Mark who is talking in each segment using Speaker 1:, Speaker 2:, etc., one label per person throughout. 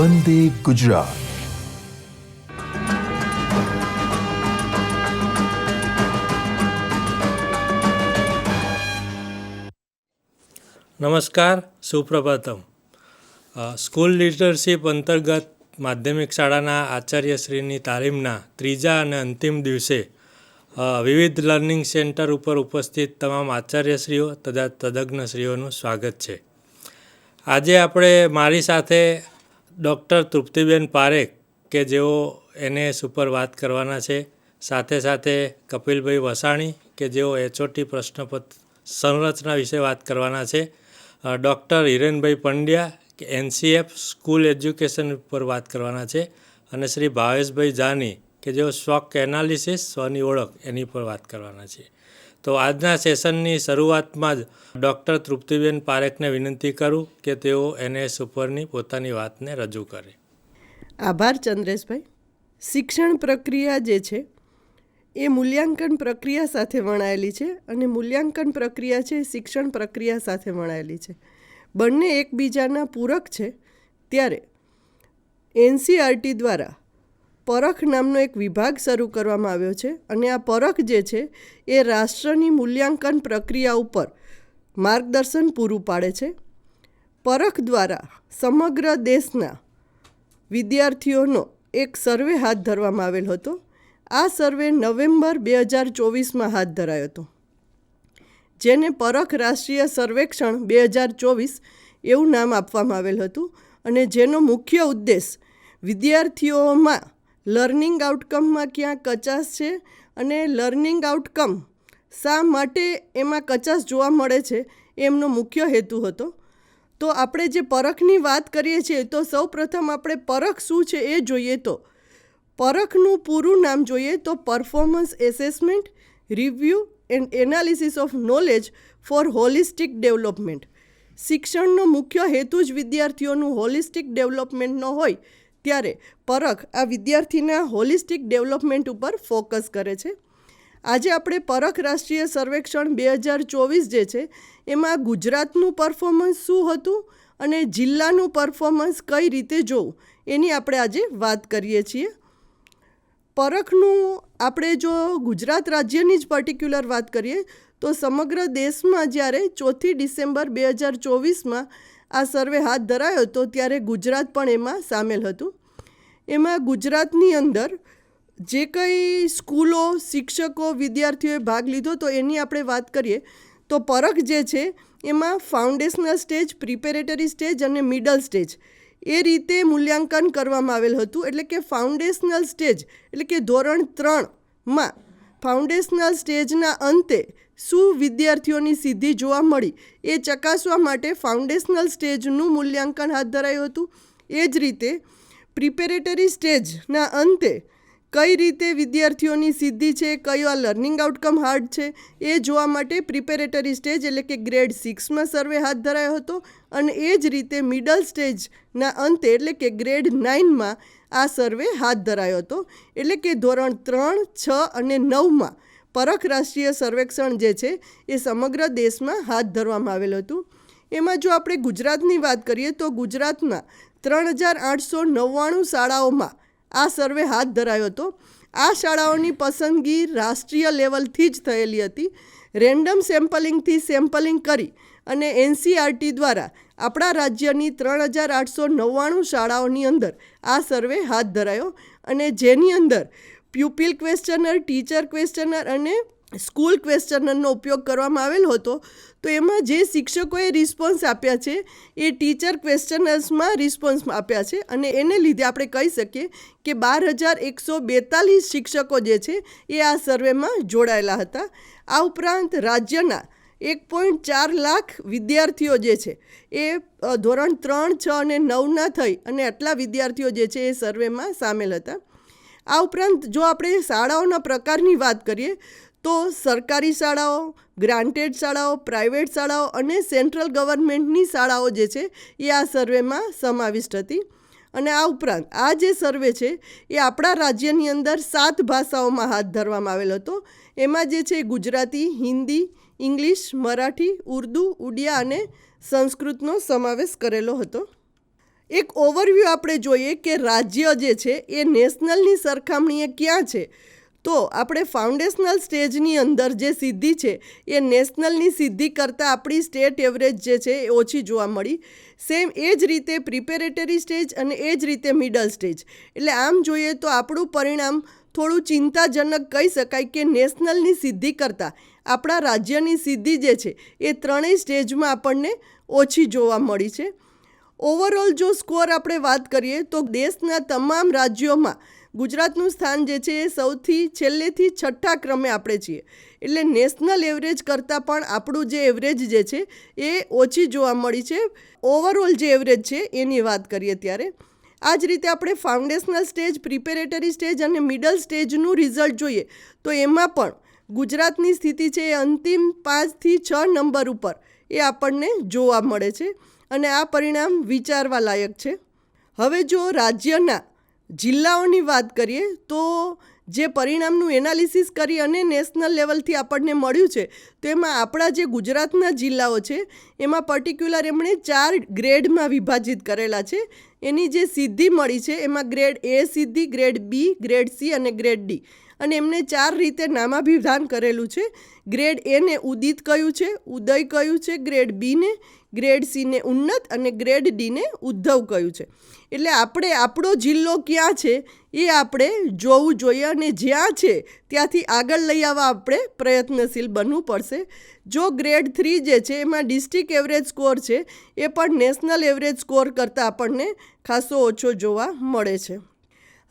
Speaker 1: વંદે ગુજરાત.
Speaker 2: નમસ્કાર, સુપ્રભાતમ. School leadership અંતર્ગત માધ્યમિક શાળાના આચાર્યશ્રીની તાલીમના ત્રીજા અને અંતિમ દિવસે વિવિધ લર્નિંગ સેન્ટર ઉપર ઉપસ્થિત તમામ આચાર્યશ્રીઓ તથા તજજ્ઞશ્રીઓનું સ્વાગત છે. આજે આપણે મારી સાથે ડૉક્ટર તૃપ્તિબેન પારેખ કે જેઓ NAS ઉપર વાત કરવાના છે, સાથે સાથે કપિલભાઈ વસાણી કે જેઓ HOT પ્રશ્નપત્ર સંરચના વિશે વાત કરવાના છે, ડૉક્ટર હિરેનભાઈ પંડ્યા કે NCF સ્કૂલ એજ્યુકેશન ઉપર વાત કરવાના છે, અને શ્રી ભાવેશભાઈ જાની કે જેઓ સ્વોક એનાલિસિસ સ્વની ઓળખ એની પર વાત કરવાના છે. તો આજના સેશનની શરૂઆતમાં જ ડૉક્ટર તૃપ્તિબેન પારેખને વિનંતી કરું કે તેઓ NAS ઉપરની પોતાની વાતને રજૂ કરે.
Speaker 3: આભાર ચંદ્રેશભાઈ. શિક્ષણ પ્રક્રિયા જે છે એ મૂલ્યાંકન પ્રક્રિયા સાથે વણાયેલી છે, અને મૂલ્યાંકન પ્રક્રિયા છે શિક્ષણ પ્રક્રિયા સાથે વણાયેલી છે. બંને એકબીજાના પૂરક છે. ત્યારે NCERT દ્વારા પરખ નામનો એક વિભાગ શરૂ કરવામાં આવ્યો છે, અને આ પરખ જે છે એ રાષ્ટ્રની મૂલ્યાંકન પ્રક્રિયા ઉપર માર્ગદર્શન પૂરું પાડે છે. પરખ દ્વારા સમગ્ર દેશના વિદ્યાર્થીઓનો એક સર્વે હાથ ધરવામાં આવેલ હતો. આ સર્વે નવેમ્બર 2024 હાથ ધરાયો હતો, જેને પરખ રાષ્ટ્રીય સર્વેક્ષણ 2024 એવું નામ આપવામાં આવેલ હતું, અને જેનો મુખ્ય ઉદ્દેશ વિદ્યાર્થીઓમાં લર્નિંગ આઉટકમમાં ક્યાં કચાશ છે અને લર્નિંગ આઉટકમ શા માટે એમાં કચાશ જોવા મળે છે એમનો મુખ્ય હેતુ હતો. તો આપણે જે પરખની વાત કરીએ છીએ તો સૌપ્રથમ આપણે પરખ શું છે એ જોઈએ. તો પરખનું પૂરું નામ જોઈએ તો performance assessment, review and analysis of knowledge four holistic development. શિક્ષણનો મુખ્ય હેતુ જ વિદ્યાર્થીઓનું હોલિસ્ટિક ડેવલપમેન્ટનો હોય, ત્યારે પરખ આ વિદ્યાર્થીના હોલિસ્ટિક ડેવલપમેન્ટ ઉપર ફોકસ કરે છે. આજે આપણે પરખ રાષ્ટ્રીય સર્વેક્ષણ 2024 જે છે એમાં ગુજરાતનું પરફોર્મન્સ શું હતું અને જિલ્લાનું પરફોર્મન્સ કઈ રીતે જોવું એની આપણે આજે વાત કરીએ છીએ. પરખનું આપણે જો ગુજરાત રાજ્યની જ પર્ટિક્યુલર વાત કરીએ તો સમગ્ર દેશમાં જ્યારે 4 ડિસેમ્બર 2024 આ સર્વે હાથ ધરાયો હતો, ત્યારે ગુજરાત પણ એમાં સામેલ હતું. એમાં ગુજરાતની અંદર જે કંઈ સ્કૂલો, શિક્ષકો, વિદ્યાર્થીઓએ ભાગ લીધો તો એની આપણે વાત કરીએ તો પરખ જે છે એમાં ફાઉન્ડેશનલ સ્ટેજ, પ્રિપેરેટરી સ્ટેજ અને મિડલ સ્ટેજ એ રીતે મૂલ્યાંકન કરવામાં આવેલ હતું. એટલે કે ફાઉન્ડેશનલ સ્ટેજ એટલે કે ધોરણ 3માં ફાઉન્ડેશનલ સ્ટેજના અંતે શું વિદ્યાર્થીઓની સિદ્ધિ જોવા મળી એ ચકાસવા માટે ફાઉન્ડેશનલ સ્ટેજનું મૂલ્યાંકન હાથ ધરાયું હતું. એ જ રીતે પ્રિપેરેટરી સ્ટેજના અંતે કઈ રીતે વિદ્યાર્થીઓની સિદ્ધિ છે, કયો લર્નિંગ આઉટકમ હાર્ડ છે એ જોવા માટે પ્રિપેરેટરી સ્ટેજ એટલે કે ગ્રેડ 6માં સર્વે હાથ ધરાયો હતો. અને એ જ રીતે મિડલ સ્ટેજના અંતે એટલે કે ગ્રેડ 9માં આ સર્વે હાથ ધરાયો હતો. એટલે કે ધોરણ 3, 6 અને 9માં પરખ રાષ્ટ્રીય સર્વેક્ષણ જે છે એ સમગ્ર દેશમાં હાથ ધરવામાં આવેલું હતું. એમાં જો આપણે ગુજરાતની વાત કરીએ તો ગુજરાતમાં 3899 શાળાઓમાં આ સર્વે હાથ ધરાયો હતો. આ શાળાઓની પસંદગી રાષ્ટ્રીય લેવલથી જ થયેલી હતી. રેન્ડમ સેમ્પલિંગથી સેમ્પલિંગ કરી અને NCERT દ્વારા આપણા રાજ્યની 3899 શાળાઓની અંદર આ સર્વે હાથ ધરાયો, અને જેની અંદર પ્યુપિલ ક્વેશ્ચનર, ટીચર ક્વેશ્ચનર અને સ્કૂલ ક્વેશ્ચનરનો ઉપયોગ કરવામાં આવેલો હતો. તો એમાં જે શિક્ષકોએ રિસ્પોન્સ આપ્યા છે એ ટીચર ક્વેશ્ચનર્સમાં રિસ્પોન્સ આપ્યા છે, અને એને લીધે આપણે કહી શકીએ કે 12,142 શિક્ષકો જે છે એ આ સર્વેમાં જોડાયેલા હતા. આ ઉપરાંત રાજ્યના 1.4 લાખ વિદ્યાર્થીઓ જે છે એ ધોરણ 3, 6 અને 9ના થઈ અને આટલા વિદ્યાર્થીઓ જે છે એ સર્વેમાં સામેલ હતા. આ ઉપરાંત જો આપણે શાળાઓના પ્રકારની વાત કરીએ તો સરકારી શાળાઓ, ગ્રાન્ટેડ શાળાઓ, પ્રાઇવેટ શાળાઓ અને સેન્ટ્રલ ગવર્મેન્ટની શાળાઓ જે છે એ આ સર્વેમાં સમાવિષ્ટ હતી. અને આ ઉપરાંત આ જે સર્વે છે એ આપણા રાજ્યની અંદર 7 ભાષાઓમાં હાથ ધરવામાં આવેલો હતો. એમાં જે છે ગુજરાતી, હિન્દી, ઇંગ્લિશ, મરાઠી, ઉર્દુ, ઉડિયા અને સંસ્કૃતનો સમાવેશ કરેલો હતો. એક ઓવરવ્યૂ આપણે જોઈએ કે રાજ્ય જે છે એ નેશનલની સરખામણીએ ક્યાં છે. તો આપણે ફાઉન્ડેશનલ સ્ટેજની અંદર જે સિદ્ધિ છે એ નેશનલની સિદ્ધિ કરતાં આપણી સ્ટેટ એવરેજ જે છે એ ઓછી જોવા મળી. સેમ એ જ રીતે પ્રિપેરેટરી સ્ટેજ અને એ જ રીતે મિડલ સ્ટેજ. એટલે આમ જોઈએ તો આપણું પરિણામ થોડું ચિંતાજનક કહી શકાય કે નેશનલની સિદ્ધિ કરતાં આપણા રાજ્યની સિદ્ધિ જે છે એ ત્રણેય સ્ટેજમાં આપણને ઓછી જોવા મળી છે. ઓવરઓલ જો સ્કોર આપણે વાત કરીએ તો દેશના તમામ રાજ્યોમાં ગુજરાતનું સ્થાન જે છે એ સૌથી છેલ્લેથી છઠ્ઠા ક્રમે આપણે છીએ. એટલે નેશનલ એવરેજ કરતાં પણ આપણું જે એવરેજ જે છે એ ઓછી જોવા મળી છે. ઓવરઓલ જે એવરેજ છે એની વાત કરીએ ત્યારે આ જ રીતે આપણે ફાઉન્ડેશનલ સ્ટેજ, પ્રિપેરેટરી સ્ટેજ અને મિડલ સ્ટેજનું રિઝલ્ટ જોઈએ તો એમાં પણ ગુજરાતની સ્થિતિ છે એ અંતિમ 5 થી 6 નંબર ઉપર એ આપણને જોવા મળે છે અને આ પરિણામ વિચારવા લાયક છે. હવે જો રાજ્યના જિલ્લાઓની વાત કરીએ તો જે પરિણામનું એનાલિસિસ કરી અને નેશનલ લેવલથી આપણને મળ્યું છે તો એમાં આપણા જે ગુજરાતના જિલ્લાઓ છે એમાં પર્ટિક્યુલર એમણે 4 ગ્રેડમાં વિભાજિત કરેલા છે. એની જે સિદ્ધિ મળી છે એમાં ગ્રેડ A સિદ્ધિ, ગ્રેડ B, ગ્રેડ C અને ગ્રેડ D અને એમને 4 રીતે નામાભિધાન કરેલું છે. ગ્રેડ A ને ઉદિત કહ્યું છે, ઉદય કહ્યું છે, ગ્રેડ B ને, ગ્રેડ C ને ઉન્નત અને ગ્રેડ D ને ઉદ્ધવ કહ્યું છે. એટલે આપણે આપણો જિલ્લો ક્યાં છે એ આપણે જોવું જોઈએ અને જ્યાં છે ત્યાંથી આગળ લઈ આવવા આપણે પ્રયત્નશીલ બનવું પડશે. જો ગ્રેડ 3 જે છે એમાં ડિસ્ટ્રિક્ટ એવરેજ સ્કોર છે એ પણ નેશનલ એવરેજ સ્કોર કરતાં આપણને ખાસો ઓછો જોવા મળે છે.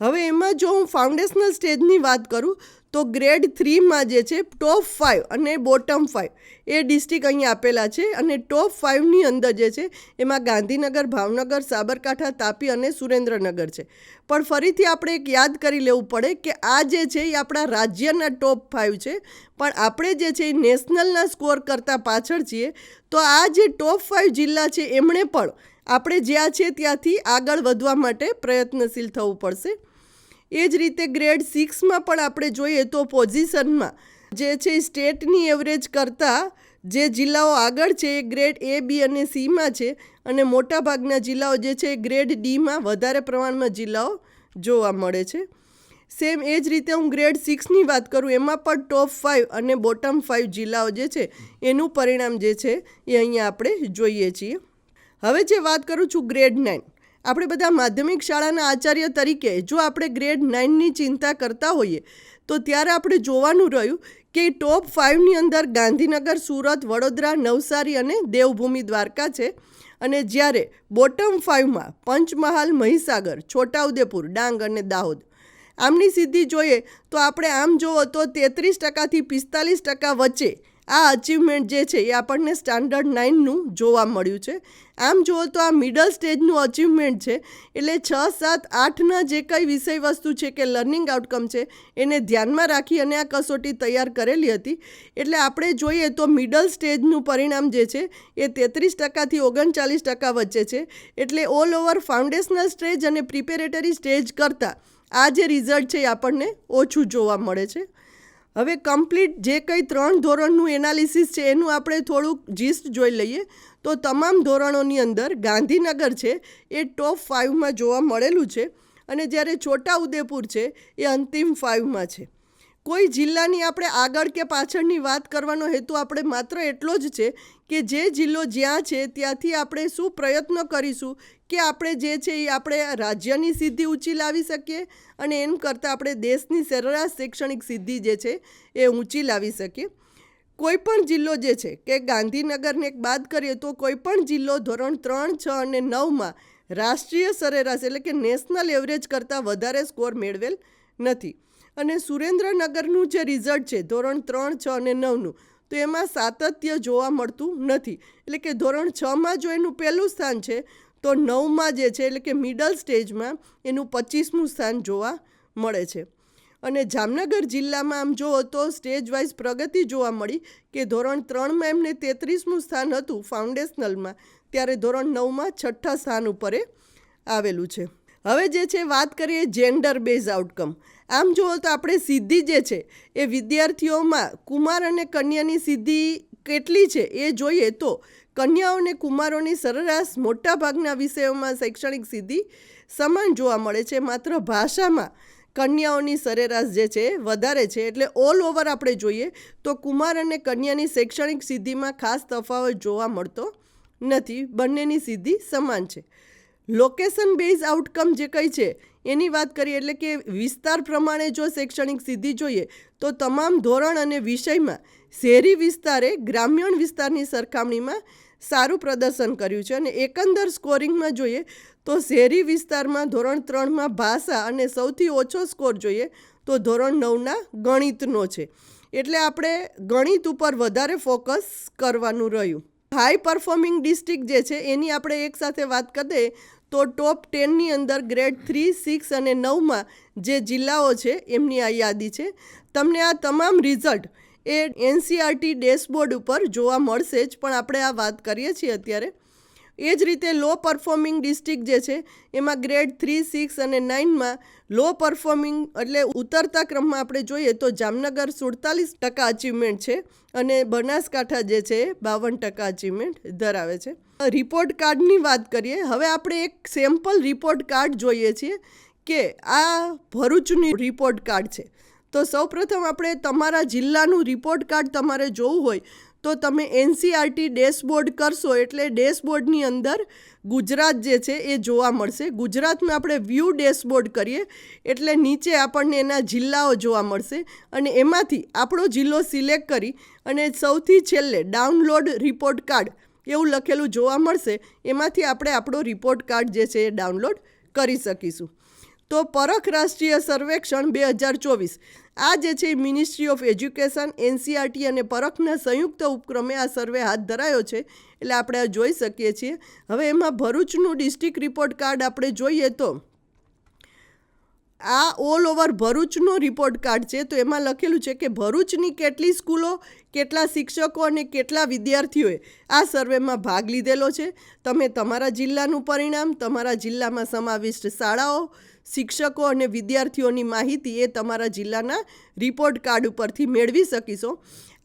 Speaker 3: હવે એમાં જો હું ફાઉન્ડેશનલ સ્ટેજની વાત કરું તો ગ્રેડ 3માં જે છે ટોપ 5 અને બોટમ 5 એ ડિસ્ટ્રિક્ટ અહીં આપેલા છે અને ટોપ 5ની અંદર જે છે એમાં ગાંધીનગર, ભાવનગર, સાબરકાંઠા, તાપી અને સુરેન્દ્રનગર છે. પણ ફરીથી આપણે એક યાદ કરી લેવું પડે કે આ જે છે એ આપણા રાજ્યના ટોપ 5 છે પણ આપણે જે છે એ નેશનલના સ્કોર કરતાં પાછળ છીએ. તો આ જે ટોપ 5 જિલ્લા છે એમણે પણ આપણે જ્યાં છે ત્યાંથી આગળ વધવા માટે પ્રયત્નશીલ થવું પડશે. એ જ રીતે ગ્રેડ 6માં પણ આપણે જોઈએ તો પોઝિશનમાં જે છે સ્ટેટની એવરેજ કરતાં જે જિલ્લાઓ આગળ છે એ ગ્રેડ A, B અને Cમાં છે અને મોટાભાગના જિલ્લાઓ જે છે એ ગ્રેડ Dમાં વધારે પ્રમાણમાં જિલ્લાઓ જોવા મળે છે. સેમ એ જ રીતે હું ગ્રેડ 6ની વાત કરું એમાં પણ ટોપ 5 અને બોટમ 5 જિલ્લાઓ જે છે એનું પરિણામ જે છે એ અહીંયા આપણે જોઈએ છીએ. હવે જે વાત કરું છું ગ્રેડ 9, આપણે બધા માધ્યમિક શાળાના આચાર્ય તરીકે જો આપણે ગ્રેડ 9ની ચિંતા કરતા હોઈએ તો ત્યારે આપણે જોવાનું રહ્યું કે ટોપ 5ની અંદર ગાંધીનગર, સુરત, વડોદરા, નવસારી અને દેવભૂમિ દ્વારકા છે અને જ્યારે બોટમ 5માં પંચમહાલ, મહીસાગર, છોટાઉદેપુર, ડાંગ અને દાહોદ. આમની સિદ્ધિ જોઈએ તો આપણે આમ જુઓ તો 33% થી 45% વચ્ચે આ અચીવમેન્ટ જે છે એ આપણને સ્ટાન્ડર્ડ 9નું જોવા મળ્યું છે. આમ જુઓ તો આ મિડલ સ્ટેજનું અચીવમેન્ટ છે એટલે 6, 7, 8ના જે કંઈ વિષય વસ્તુ છે કે લર્નિંગ આઉટકમ છે એને ધ્યાનમાં રાખી અને આ કસોટી તૈયાર કરેલી હતી. એટલે આપણે જોઈએ તો મિડલ સ્ટેજનું પરિણામ જે છે એ 33% થી 39% વચ્ચે છે. એટલે ઓલ ઓવર ફાઉન્ડેશનલ સ્ટેજ અને પ્રિપેરેટરી સ્ટેજ કરતાં આ જે રિઝલ્ટ છે એ આપણને ઓછું જોવા મળે છે. હવે કમ્પ્લીટ જે કંઈ 3 ધોરણનું એનાલિસિસ છે એનું આપણે થોડુંક જીસ્ટ જોઈ લઈએ તો તમામ ધોરણોની અંદર ગાંધીનગર છે એ ટોપ 5માં જોવા મળેલું છે અને જ્યારે છોટાઉદેપુર છે એ અંતિમ 5માં છે. કોઈ જિલ્લાની આપણે આગળ કે પાછળની વાત કરવાનો હેતુ આપણે માત્ર એટલો જ છે કે જે જિલ્લો જ્યાં છે ત્યાંથી આપણે શું પ્રયત્નો કરીશું કે આપણે જે છે એ આપણે રાજ્યની સિદ્ધિ ઊંચી લાવી શકીએ અને એમ કરતાં આપણે દેશની સરેરાશ શૈક્ષણિક સિદ્ધિ જે છે એ ઊંચી લાવી શકીએ. કોઈ પણ જિલ્લો જે છે કે ગાંધીનગરને એક બાદ કરીએ તો કોઈ પણ જિલ્લો ધોરણ 3, 6 અને 9માં રાષ્ટ્રીય સરેરાશ એટલે કે નેશનલ એવરેજ કરતાં વધારે સ્કોર મેળવેલ નથી. અને સુરેન્દ્રનગરનું જે રિઝલ્ટ છે ધોરણ 3, 6 અને 9નું તો એમાં સાતત્ય જોવા મળતું નથી. એટલે કે ધોરણ 6માં જો એનું પહેલું સ્થાન છે તો 9માં જે છે એટલે કે મિડલ સ્ટેજમાં એનું 25મું સ્થાન જોવા મળે છે. અને જામનગર જિલ્લામાં આમ જુઓ તો સ્ટેજ વાઇઝ પ્રગતિ જોવા મળી કે ધોરણ 3માં એમને 33મું સ્થાન હતું ફાઉન્ડેશનલમાં, ત્યારે ધોરણ 9માં 6ઠ્ઠા સ્થાન ઉપર આવેલું છે. હવે જે છે વાત કરીએ જેન્ડર બેઝ આઉટકમ. આમ જુઓ તો આપણે સિદ્ધિ જે છે એ વિદ્યાર્થીઓમાં કુમાર અને કન્યાની સિદ્ધિ કેટલી છે એ જોઈએ તો કન્યાઓ અને કુમારોની સરેરાશ મોટાભાગના વિષયોમાં શૈક્ષણિક સિદ્ધિ સમાન જોવા મળે છે. માત્ર ભાષામાં કન્યાઓની સરેરાશ જે છે વધારે છે. એટલે ઓલ ઓવર આપણે જોઈએ તો કુમાર અને કન્યાની શૈક્ષણિક સિદ્ધિમાં ખાસ તફાવત જોવા મળતો નથી. બંનેની સિદ્ધિ સમાન છે. લોકેશન બેઝ આઉટકમ જે કંઈ છે એની વાત કરીએ એટલે કે વિસ્તાર પ્રમાણે જો શૈક્ષણિક સિદ્ધિ જોઈએ તો તમામ ધોરણ અને વિષયમાં શહેરી વિસ્તારે ગ્રામ્યણ વિસ્તારની સરખામણીમાં સારું પ્રદર્શન કર્યું છે. અને એકંદર સ્કોરિંગમાં જોઈએ તો શહેરી વિસ્તારમાં ધોરણ 3માં ભાષા અને સૌથી ઓછો સ્કોર જોઈએ તો ધોરણ 9ના ગણિતનો છે. એટલે આપણે ગણિત ઉપર વધારે ફોકસ કરવાનું રહ્યું. હાઈ પરફોર્મિંગ ડિસ્ટ્રિક્ટ જે છે એની આપણે એકસાથે વાત કરીએ તો ટોપ 10ની અંદર ગ્રેડ 3, 6 અને 9માં જે જિલ્લાઓ છે એમની આ યાદી છે. તમને આ તમામ રિઝલ્ટ એ NCERT ડેશબોર્ડ ઉપર જોવા મળશે જ, પણ આપણે આ વાત કરીએ છીએ અત્યારે. એ જ રીતે લો પરફોર્મિંગ ડિસ્ટ્રિક્ટ જે છે એમાં ગ્રેડ 3, 6 અને 9માં લો પરફોર્મિંગ એટલે ઉતરતા ક્રમમાં આપણે જોઈએ તો જામનગર 47% અચીવમેન્ટ છે અને બનાસકાંઠા જે છે 52% અચીવમેન્ટ ધરાવે છે. રિપોર્ટ કાર્ડની વાત કરીએ. હવે આપણે એક સેમ્પલ રિપોર્ટ કાર્ડ જોઈએ છીએ કે આ ભરૂચની રિપોર્ટ કાર્ડ છે. તો સૌપ્રથમ આપણે તમારા જિલ્લાનું રિપોર્ટ કાર્ડ તમારે જોવું હોય તો તમે NCERT ડેશબોર્ડ કરશો એટલે ડેશબોર્ડની અંદર ગુજરાત જે છે એ જોવા મળશે. ગુજરાતમાં આપણે વ્યૂ ડેશબોર્ડ કરીએ એટલે નીચે આપણને એના જિલ્લાઓ જોવા મળશે અને એમાંથી આપણો જિલ્લો સિલેક્ટ કરી અને સૌથી છેલ્લે ડાઉનલોડ રિપોર્ટ કાર્ડ એવું લખેલું જોવા મળશે. એમાંથી આપણે આપણો રિપોર્ટ કાર્ડ જે છે એ ડાઉનલોડ કરી શકીશું. તો પરખ રાષ્ટ્રીય સર્વેક્ષણ 2024 આ જે છે મિનિસ્ટ્રી ઓફ એજ્યુકેશન, NCERT અને પરખના સંયુક્ત ઉપક્રમે આ સર્વે હાથ ધરાયો છે એટલે આપણે આ જોઈ શકીએ છીએ. હવે એમાં ભરૂચનું ડિસ્ટ્રિક્ટ રિપોર્ટ કાર્ડ આપણે જોઈએ તો આ ઓલ ઓવર ભરૂચનો રિપોર્ટ કાર્ડ છે. તો એમાં લખેલું છે કે ભરૂચની કેટલી સ્કૂલો, કેટલા શિક્ષકો અને કેટલા વિદ્યાર્થીઓએ આ સર્વેમાં ભાગ લીધેલો છે. તમે તમારા જિલ્લાનું પરિણામ, તમારા જિલ્લામાં સમાવિષ્ટ શાળાઓ, શિક્ષકો અને વિદ્યાર્થીઓની માહિતી એ તમારા જિલ્લાના રિપોર્ટ કાર્ડ ઉપરથી મેળવી શકીશો.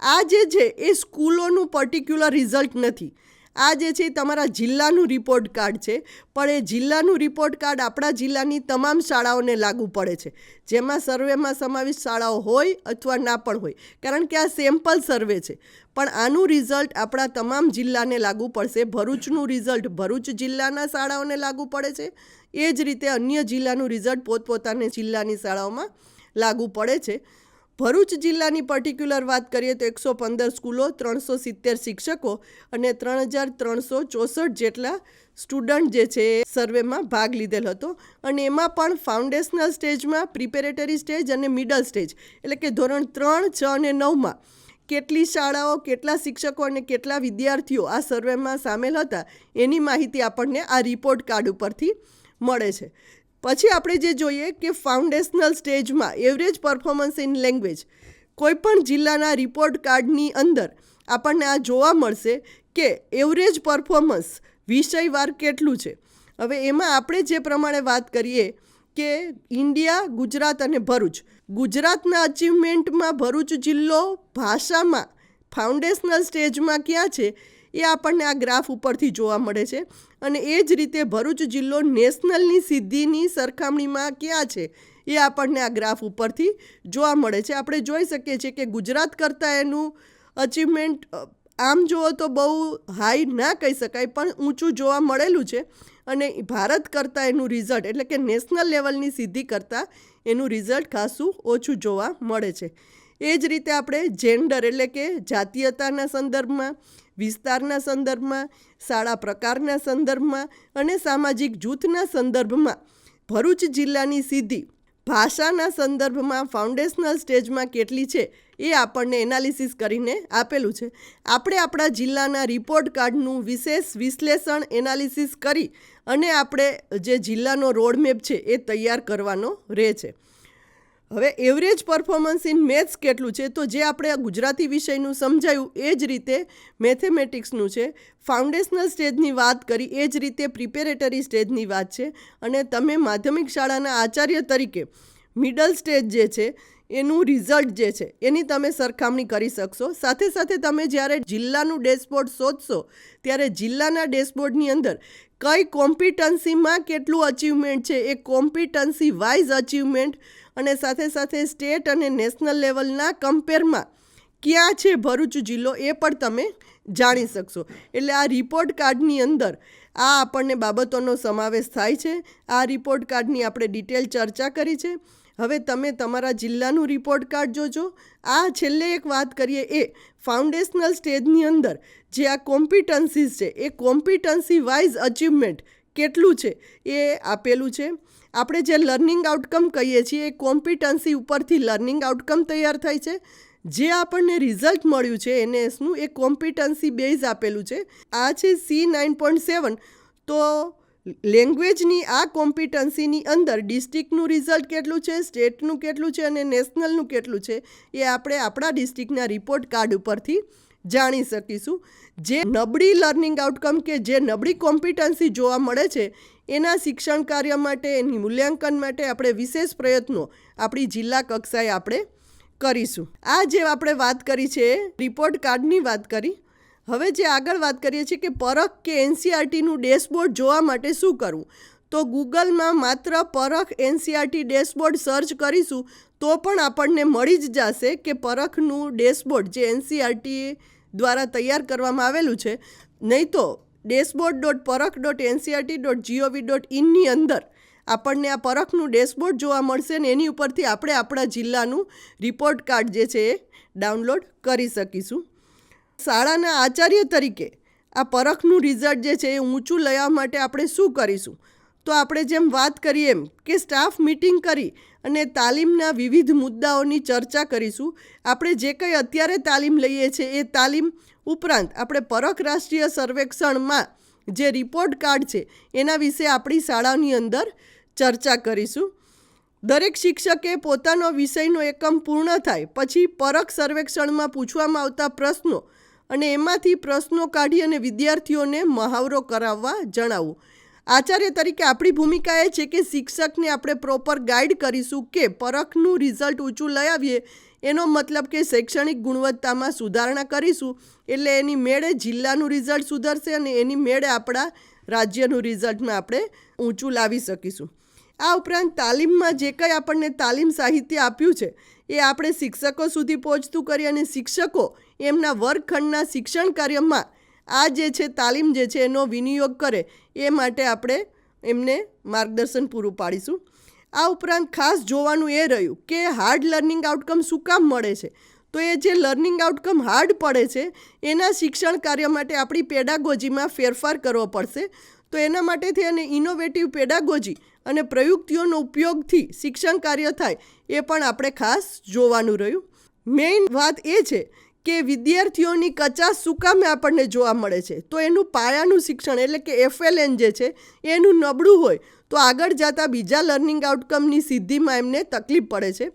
Speaker 3: આ જે છે એ સ્કૂલોનું પર્ટિક્યુલર રિઝલ્ટ નથી. આ જે છે તમારા જિલ્લાનું રિપોર્ટ કાર્ડ છે, પણ એ જિલ્લાનું રિપોર્ટ કાર્ડ આપણા જિલ્લાની તમામ શાળાઓને લાગુ પડે છે, જેમાં સર્વેમાં સમાવિષ્ટ શાળાઓ હોય અથવા ના પણ હોય, કારણ કે આ સેમ્પલ સર્વે છે. પણ આનું રિઝલ્ટ આપણા તમામ જિલ્લાને લાગુ પડશે. ભરૂચનું રિઝલ્ટ ભરૂચ જિલ્લાના શાળાઓને લાગુ પડે છે. એ જ રીતે અન્ય જિલ્લાનું રિઝલ્ટ પોતપોતાની જિલ્લાની શાળાઓમાં લાગુ પડે છે. ભરૂચ જિલ્લાની પર્ટિક્યુલર વાત કરીએ તો 115 સ્કૂલો, 370 શિક્ષકો અને 3364 જેટલા સ્ટુડન્ટ જે છે એ સર્વેમાં ભાગ લીધેલ હતો. અને એમાં પણ ફાઉન્ડેશનલ સ્ટેજમાં, પ્રિપેરેટરી સ્ટેજ અને મિડલ સ્ટેજ એટલે કે ધોરણ 3, 6 અને 9માં કેટલી શાળાઓ, કેટલા શિક્ષકો અને કેટલા વિદ્યાર્થીઓ આ સર્વેમાં સામેલ હતા એની માહિતી આપણને આ રિપોર્ટ કાર્ડ ઉપરથી મળે છે. પછી આપણે જે જોઈએ કે ફાઉન્ડેશનલ સ્ટેજમાં એવરેજ પરફોર્મન્સ ઇન લેંગ્વેજ કોઈપણ જિલ્લાના રિપોર્ટ કાર્ડની અંદર આપણને આ જોવા મળશે કે એવરેજ પરફોર્મન્સ વિષયવાર કેટલું છે. હવે એમાં આપણે જે પ્રમાણે વાત કરીએ કે ઇન્ડિયા, ગુજરાત અને ભરૂચ. ગુજરાતના અચીવમેન્ટમાં ભરૂચ જિલ્લો ભાષામાં ફાઉન્ડેશનલ સ્ટેજમાં ક્યાં છે એ આપણને આ ગ્રાફ ઉપરથી જોવા મળે છે. અને એ જ રીતે ભરૂચ જિલ્લો નેશનલની સિદ્ધિની સરખામણીમાં ક્યાં છે એ આપણને આ ગ્રાફ ઉપરથી જોવા મળે છે. આપણે જોઈ શકીએ છીએ કે ગુજરાત કરતાં એનું અચીવમેન્ટ આમ જુઓ તો બહુ હાઈ ના કહી શકાય, પણ ઊંચું જોવા મળેલું છે. અને ભારત કરતાં એનું રિઝલ્ટ એટલે કે નેશનલ લેવલની સિદ્ધિ કરતાં એનું રિઝલ્ટ ખાસું ઓછું જોવા મળે છે. એ જ રીતે આપણે જેન્ડર એટલે કે જાતીયતાના સંદર્ભમાં, વિસ્તારના સંદર્ભમાં, શાળા પ્રકારના સંદર્ભમાં અને સામાજિક જૂથના સંદર્ભમાં ભરૂચ જિલ્લાની સિદ્ધિ ભાષાના સંદર્ભમાં ફાઉન્ડેશનલ સ્ટેજમાં કેટલી છે એ આપણને એનાલિસિસ કરીને આપેલું છે. આપણે આપણા જિલ્લાના રિપોર્ટ કાર્ડનું વિશેષ વિશ્લેષણ એનાલિસિસ કરી અને આપણે જે જિલ્લાનો રોડમેપ છે એ તૈયાર કરવાનો રહે છે. હવે એવરેજ પરફોર્મન્સ ઇન મેથ્સ કેટલું છે, તો જે આપણે ગુજરાતી વિષયનું સમજાયું એ જ રીતે મેથેમેટિક્સનું છે. ફાઉન્ડેશનલ સ્ટેજની વાત કરી એ જ રીતે પ્રિપેરેટરી સ્ટેજની વાત છે. અને તમે માધ્યમિક શાળાના આચાર્ય તરીકે મિડલ સ્ટેજ જે છે એનું રિઝલ્ટ જે છે એની તમે સરખામણી કરી શકશો. સાથે સાથે તમે જ્યારે જિલ્લાનું ડેશબોર્ડ શોધશો ત્યારે જિલ્લાના ડેશબોર્ડની અંદર કઈ કોમ્પિટન્સીમાં કેટલું અચીવમેન્ટ છે એ કોમ્પિટન્સી વાઇઝ અચીવમેન્ટ અને સાથે સાથે સ્ટેટ અને નેશનલ લેવલના કમ્પેરમાં ક્યાં છે ભરૂચ જિલ્લો એ પણ તમે જાણી શકશો. એટલે આ રિપોર્ટ કાર્ડની અંદર આ આપણને બાબતોનો સમાવેશ થાય છે. આ રિપોર્ટ કાર્ડની આપણે ડિટેલ ચર્ચા કરી છે. હવે તમે તમારા જિલ્લાનું રિપોર્ટ કાર્ડ જોજો. આ છેલ્લે એક વાત કરીએ એ ફાઉન્ડેશનલ સ્ટેજની અંદર જે આ કોમ્પિટન્સીસ છે એ કોમ્પિટન્સી વાઇઝ અચીવમેન્ટ કેટલું છે એ આપેલું છે. આપણે જે લર્નિંગ આઉટકમ કહીએ છીએ એ કોમ્પિટન્સી ઉપરથી લર્નિંગ આઉટકમ તૈયાર થાય છે. જે આપણને રિઝલ્ટ મળ્યું છે એનએસનું એ કોમ્પિટન્સી બેઝ આપેલું છે. આ છે C9.7. તો લેંગ્વેજની આ કોમ્પિટન્સીની અંદર ડિસ્ટ્રિક્ટનું રિઝલ્ટ કેટલું છે, સ્ટેટનું કેટલું છે અને નેશનલનું કેટલું છે એ આપણે આપણા ડિસ્ટ્રિક્ટના રિપોર્ટ કાર્ડ ઉપરથી જાણી શકીશું. જે નબળી લર્નિંગ આઉટકમ કે જે નબળી કોમ્પિટન્સી જોવા મળે છે એના શિક્ષણ કાર્ય માટે, એની મૂલ્યાંકન માટે આપણે વિશેષ પ્રયત્નો આપણી જિલ્લા કક્ષાએ આપણે કરીશું. આ જે આપણે વાત કરી છે રિપોર્ટ કાર્ડની વાત કરી. હવે જે આગળ વાત કરીએ છીએ કે પરખ કે એનસીઆરટીનું ડેશબોર્ડ જોવા માટે શું કરવું, તો ગૂગલમાં માત્ર પરખ એનસીઆરટી ડેશબોર્ડ સર્ચ કરીશું તો પણ આપણને મળી જ જશે કે પરખનું ડેશબોર્ડ જે એનસીઆરટી દ્વારા તૈયાર કરવામાં આવેલું છે. નહીં તો dashboard.parakh.ncrt.gov.in અંદર આપણને આ પરખનું ડેશબોર્ડ જોવા મળશે ને એની ઉપરથી આપણે આપણા જિલ્લાનું રિપોર્ટ કાર્ડ જે છે એ ડાઉનલોડ કરી શકીશું. શાળાના આચાર્ય તરીકે આ પરખનું રિઝલ્ટ જે છે એ ઊંચું લેવા માટે આપણે શું કરીશું, તો આપણે જેમ વાત કરીએ એમ કે સ્ટાફ મિટિંગ કરી અને તાલીમના વિવિધ મુદ્દાઓની ચર્ચા કરીશું. આપણે જે કંઈ અત્યારે તાલીમ લઈએ છીએ એ તાલીમ ઉપરાંત આપણે પરખ રાષ્ટ્રીય સર્વેક્ષણમાં જે રિપોર્ટ કાર્ડ છે એના વિશે આપણી શાળાની અંદર ચર્ચા કરીશું. દરેક શિક્ષકે પોતાનો વિષયનો એકમ પૂર્ણ થાય પછી પરખ સર્વેક્ષણમાં પૂછવામાં આવતા પ્રશ્નો અને એમાંથી પ્રશ્નો કાઢી અને વિદ્યાર્થીઓને મહાવરો કરાવવા જણાવવું. આચાર્ય તરીકે આપણી ભૂમિકા એ છે કે શિક્ષકને આપણે પ્રોપર ગાઈડ કરીશું કે પરખનું રિઝલ્ટ ઊંચું લઈ આવીએ એનો મતલબ કે શૈક્ષણિક ગુણવત્તામાં સુધારણા કરીશું એટલે એની મેળે જિલ્લાનું રિઝલ્ટ સુધરશે અને એની મેળે આપણા રાજ્યનું રિઝલ્ટમાં આપણે ઊંચું લાવી શકીશું. આ ઉપરાંત તાલીમમાં જે કંઈ આપણને તાલીમ સાહિત્ય આપ્યું છે એ આપણે શિક્ષકો સુધી પહોંચતું કરી અને શિક્ષકો એમના વર્ગખંડના શિક્ષણ કાર્યમાં આ જે છે તાલીમ જે છે એનો વિનિયોગ કરે એ માટે આપણે એમને માર્ગદર્શન પૂરું પાડીશું. આ ઉપરાંત ખાસ જોવાનું એ રહ્યું કે હાર્ડ લર્નિંગ આઉટકમ શું કામ મળે છે, તો એ જે લર્નિંગ આઉટકમ હાર્ડ પડે છે એના શિક્ષણ કાર્ય માટે આપણી પેડાગોજીમાં ફેરફાર કરવો પડશે. તો એના માટેથી અને ઇનોવેટિવ પેડાગોજી અને પ્રયુક્તિઓનો ઉપયોગથી શિક્ષણ કાર્ય થાય એ પણ આપણે ખાસ જોવાનું રહ્યું. મેઇન વાત એ છે કે વિદ્યાર્થીઓની કચાશ શું કામે આપણને જોવા મળે છે, તો એનું પાયાનું શિક્ષણ એટલે કે FLN જે છે એનું નબળું હોય તો આગળ જતાં બીજા લર્નિંગ આઉટકમની સિદ્ધિમાં એમને તકલીફ પડે છે.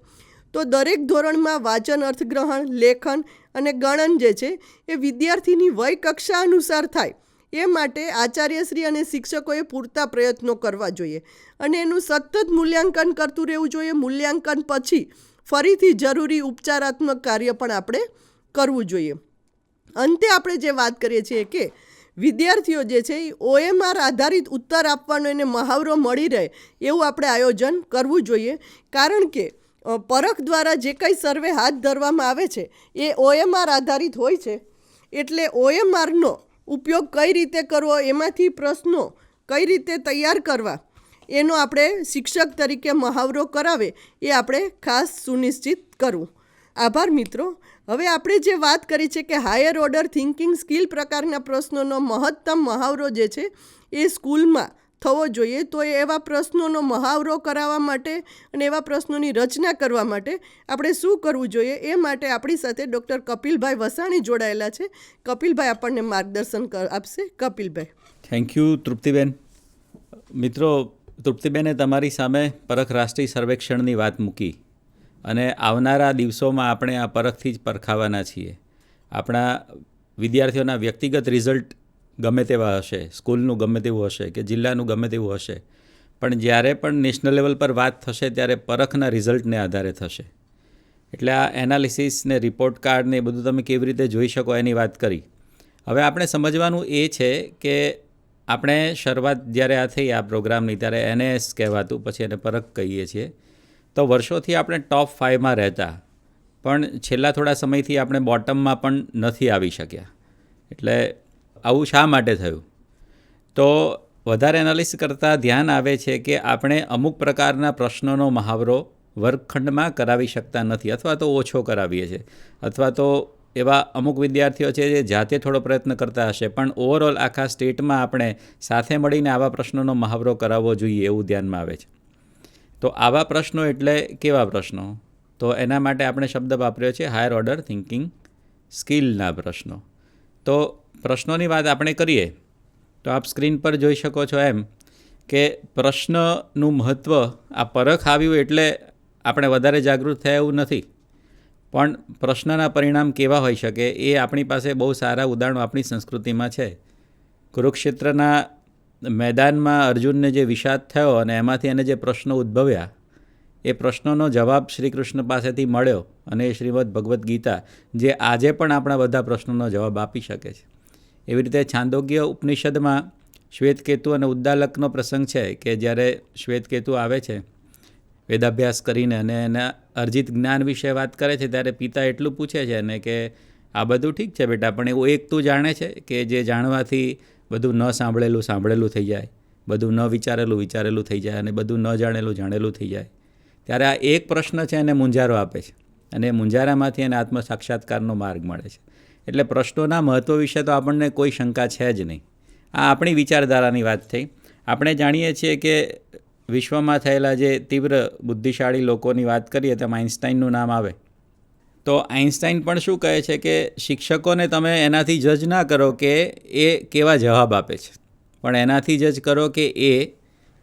Speaker 3: તો દરેક ધોરણમાં વાંચન, અર્થગ્રહણ, લેખન અને ગણન જે છે એ વિદ્યાર્થીની વય કક્ષા અનુસાર થાય એ માટે આચાર્યશ્રી અને શિક્ષકોએ પૂરતા પ્રયત્નો કરવા જોઈએ અને એનું સતત મૂલ્યાંકન કરતું રહેવું જોઈએ. મૂલ્યાંકન પછી ફરીથી જરૂરી ઉપચારાત્મક કાર્ય પણ આપણે કરવું જોઈએ. અંતે આપણે જે વાત કરીએ છીએ કે વિદ્યાર્થીઓ જે છે એ OMR આધારિત ઉત્તર આપવાનો એને મહાવરો મળી રહે એવું આપણે આયોજન કરવું જોઈએ. કારણ કે પરખ દ્વારા જે કંઈ સર્વે હાથ ધરવામાં આવે છે એ OMR આધારિત હોય છે. એટલે OMRનો ઉપયોગ કઈ રીતે કરવો, એમાંથી પ્રશ્નો કઈ રીતે તૈયાર કરવા એનો આપણે શિક્ષક તરીકે મહાવરો કરાવે એ આપણે ખાસ સુનિશ્ચિત કરવું. આભાર મિત્રો. હવે આપણે જે વાત કરી છે કે હાયર ઓર્ડર થિંકિંગ સ્કિલ પ્રકારના પ્રશ્નોનો મહત્તમ મહાવરો જે છે એ સ્કૂલમાં થવો જોઈએ. તો એવા પ્રશ્નોનો મહાવરો કરાવવા માટે અને એવા પ્રશ્નોની રચના કરવા માટે આપણે શું કરવું જોઈએ એ માટે આપણી સાથે ડૉક્ટર કપિલભાઈ વસાણી જોડાયેલા છે. કપિલભાઈ આપણને માર્ગદર્શન આપશે. કપિલભાઈ.
Speaker 1: Thank you Triptiben. મિત્રો, તૃપ્તિબેને તમારી સામે પરખ રાષ્ટ્રીય સર્વેક્ષણની વાત મૂકી અને આવનારા દિવસોમાં આપણે આ પરખથી જ પરખાવાના છીએ. આપણા વિદ્યાર્થીઓના વ્યક્તિગત રિઝલ્ટ ગમે તેવા હશે, સ્કૂલનું ગમે તેવું હશે કે જિલ્લાનું ગમે તેવું હશે, પણ જ્યારે પણ નેશનલ લેવલ પર વાત થશે ત્યારે પરખના રિઝલ્ટને આધારે થશે. એટલે આ એનાલિસિસ ને રિપોર્ટ કાર્ડ ને એ બધું તમે કેવી રીતે જોઈ શકો એની વાત કરી. હવે આપણે સમજવાનું એ છે કે આપણે શરૂઆત જ્યારે આ થઈ આ પ્રોગ્રામની ત્યારે NAS કહેવાતું, પછી એને પરખ કહીએ છીએ. તો વર્ષોથી આપણે ટોપ 5માં રહેતા, પણ છેલ્લા થોડા સમયથી આપણે બોટમમાં પણ નથી આવી શક્યા. એટલે આવું શા માટે થયું? તો વધારે એનાલિસિસ કરતાં ધ્યાન આવે છે કે આપણે અમુક પ્રકારના પ્રશ્નોનો મહાવરો વર્ગખંડમાં કરાવી શકતા નથી, અથવા તો ઓછો કરાવીએ છીએ, અથવા તો એવા અમુક વિદ્યાર્થીઓ છે જે જાતે થોડો પ્રયત્ન કરતા હશે, પણ ઓવરઓલ આખા સ્ટેટમાં આપણે સાથે મળીને આવા પ્રશ્નોનો મહાવરો કરાવવો જોઈએ એવું ધ્યાનમાં આવે છે. તો આવા પ્રશ્નો એટલે કેવા પ્રશ્નો? તો એના માટે આપણે શબ્દ વાપર્યો છે હાયર ઓર્ડર થિંકિંગ સ્કિલના પ્રશ્નો. તો પ્રશ્નોની વાત આપણે કરીએ તો આપ સ્ક્રીન પર જોઈ શકો છો એમ કે પ્રશ્નનું મહત્ત્વ આ પરખ આવ્યું એટલે આપણે વધારે જાગૃત થયા એવું નથી, પણ પ્રશ્નના પરિણામ કેવા હોઈ શકે એ આપણી પાસે બહુ સારા ઉદાહરણો આપણી સંસ્કૃતિમાં છે. કુરુક્ષેત્રના મેદાનમાં અર્જુનને જે વિષાદ થયો અને એમાંથી એને જે પ્રશ્નો ઉદ્ભવ્યા એ પ્રશ્નોનો જવાબ શ્રી કૃષ્ણ પાસેથી મળ્યો, અને એ શ્રીમદ્ ભગવદ્ ગીતા જે આજે પણ આપણા બધા પ્રશ્નોનો જવાબ આપી શકે છે. એવી રીતે છાંદોગ્ય ઉપનિષદમાં શ્વેતકેતુ અને ઉદ્દાલકનો પ્રસંગ છે કે જ્યારે શ્વેતકેતુ આવે છે વેદાભ્યાસ કરીને અને એના અર્જિત જ્ઞાન વિશે વાત કરે છે, ત્યારે પિતા એટલું પૂછે છે એને કે આ બધું ઠીક છે બેટા, પણ એવું એક તું જાણે છે કે જે જાણવાથી બધું ન સાંભળેલું થઈ જાય, બધું ન વિચારેલું થઈ જાય, અને બધું ન જાણેલું થઈ જાય. ત્યારે આ એક પ્રશ્ન છે એને મૂંઝારો આપે છે, અને એ મૂંઝારામાંથી એને આત્મ સાક્ષાત્કારનો માર્ગ મળે છે. એટલે પ્રશ્નોના મહત્ત્વ વિશે તો આપણને કોઈ શંકા છે જ નહીં. આ આપણી વિચારધારાની વાત થઈ. આપણે જાણીએ છીએ કે વિશ્વમાં થયેલા જે તીવ્ર બુદ્ધિશાળી લોકોની વાત કરીએ તેમાં આઇન્સ્ટાઈનનું નામ આવે. તો આઇન્સ્ટાઈન પણ શું કહે છે કે શિક્ષકોને તમે એનાથી જજ ના કરો કે એ કેવા જવાબ આપે છે, પણ એનાથી જજ કરો કે એ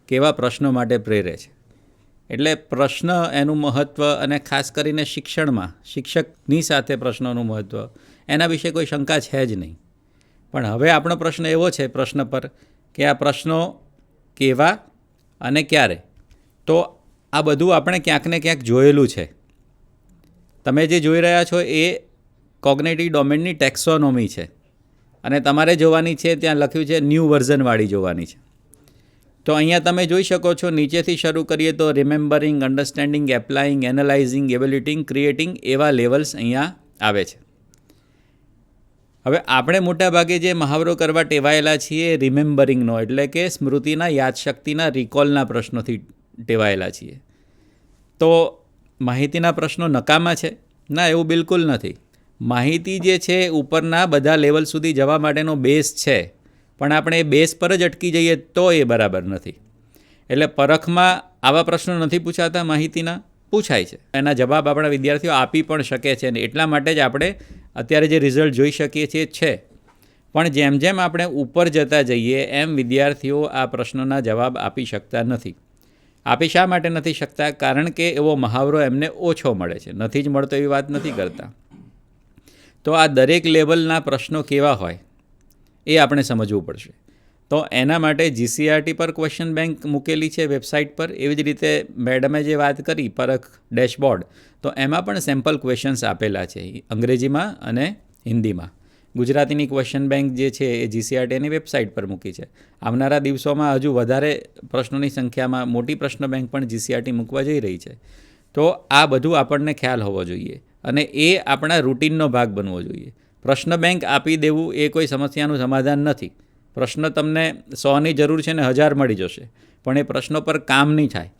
Speaker 1: કેવા પ્રશ્નો માટે પ્રેરે છે. એટલે પ્રશ્ન એનું મહત્ત્વ, અને ખાસ કરીને શિક્ષણમાં શિક્ષકની સાથે પ્રશ્નોનું મહત્ત્વ, એના વિશે કોઈ શંકા છે જ નહીં. પણ હવે આપણો પ્રશ્ન એવો છે પ્રશ્ન પર કે આ પ્રશ્નો કેવા અને ક્યારે? તો આ બધું આપણે ક્યાંક ને ક્યાંક જોયેલું છે. તમે જે જોઈ રહ્યા છો એ કોગ્નેટિવ ડોમેનની ટેક્સોનોમી છે, અને તમારે જોવાની છે ત્યાં લખ્યું છે ન્યૂ વર્ઝનવાળી જોવાની છે. તો અહીંયા તમે જોઈ શકો છો, નીચેથી શરૂ કરીએ તો remembering, understanding, applying, analysing, evaluating, creating, એવા લેવલ્સ અહીંયા આવે છે. હવે આપણે મોટાભાગે જે મહાવરો કરવા ટેવાયેલા છીએ રિમેમ્બરિંગનો, એટલે કે સ્મૃતિના, યાદશક્તિના, રિકોલના પ્રશ્નોથી ટેવાયેલા છીએ. તો માહિતીના પ્રશ્નો નકામા છે? ના, એવું બિલકુલ નથી. માહિતી જે છે ઉપરના બધા લેવલ સુધી જવા માટેનો બેઝ છે, પણ આપણે એ બેઝ પર જ અટકી જઈએ તો એ બરાબર નથી. એટલે પરખમાં આવા પ્રશ્નો નથી પૂછાતા, માહિતીના પૂછાય છે. એના જવાબ આપણા વિદ્યાર્થીઓ આપી પણ શકે છે, અને એટલા માટે જ આપણે અત્યારે જે રિઝલ્ટ જોઈ શકીએ છીએ છે. પણ જેમ જેમ આપણે ઉપર જતા જઈએ એમ વિદ્યાર્થીઓ આ પ્રશ્નોના જવાબ આપી શકતા નથી. આપી શા માટે નથી શકતા? કારણ કે એવો મહાવરો એમને ઓછો મળે છે. નથી જ મળતો એવી વાત નથી કરતા. તો આ દરેક લેવલના પ્રશ્નો કેવા હોય એ આપણે સમજવું પડશે. તો એના માટે GCRT પર ક્વેશ્ચન બેંક મૂકેલી છે વેબસાઇટ પર. એવી જ રીતે મેડમે જે વાત કરી પરખ ડેશબોર્ડ, તો એમાં પણ સેમ્પલ ક્વેશ્ચન્સ આપેલા છે અંગ્રેજીમાં અને હિન્દીમાં. ગુજરાતીની ક્વેશ્ચન બેંક જે છે એ GCRTની વેબસાઇટ પર મૂકી છે. આવનારા દિવસોમાં હજુ વધારે પ્રશ્નોની સંખ્યામાં મોટી પ્રશ્ન બેંક પણ GCRT મૂકવા જઈ રહી છે. તો આ બધું આપણને ખ્યાલ હોવો જોઈએ, અને એ આપણા રૂટીનનો ભાગ બનવો જોઈએ. પ્રશ્ન બેંક આપી દેવું એ કોઈ સમસ્યાનું સમાધાન નથી. પ્રશ્ન તમને 100ની જરૂર છે ને 1000 મળી જશે, પણ એ પ્રશ્નો પર કામ નહીં થાય.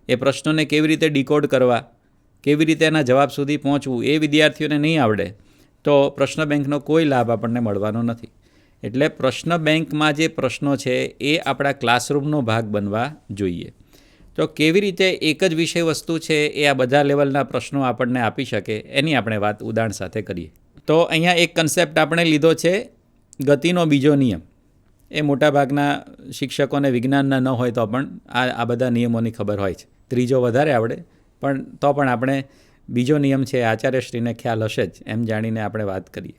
Speaker 1: એ પ્રશ્નોને કેવી રીતે ડીકોડ કરવા, કેવી રીતે એના જવાબ સુધી પહોંચવું, એ વિદ્યાર્થીઓને નહીં આવડે તો પ્રશ્ન બેંકનો કોઈ લાભ આપણને મળવાનો નથી. એટલે પ્રશ્ન બેંકમાં જે પ્રશ્નો છે એ આપણા ક્લાસરૂમનો ભાગ બનવા જોઈએ. તો કેવી રીતે એક જ વિષય વસ્તુ છે એ આ બધા લેવલના પ્રશ્નો આપણને આપી શકે એની આપણે વાત ઉદાહરણ સાથે કરીએ. તો અહીંયા એક કન્સેપ્ટ આપણે લીધો છે ગતિનો બીજો નિયમ. એ મોટાભાગના શિક્ષકોને વિજ્ઞાનના ન હોય તો પણ આ બધા નિયમોની ખબર હોય છે. ત્રીજો વધારે આવડે, પણ તો પણ આપણે બીજો નિયમ છે આચાર્યશ્રીને ખ્યાલ હશે જ એમ જાણીને આપણે વાત કરીએ.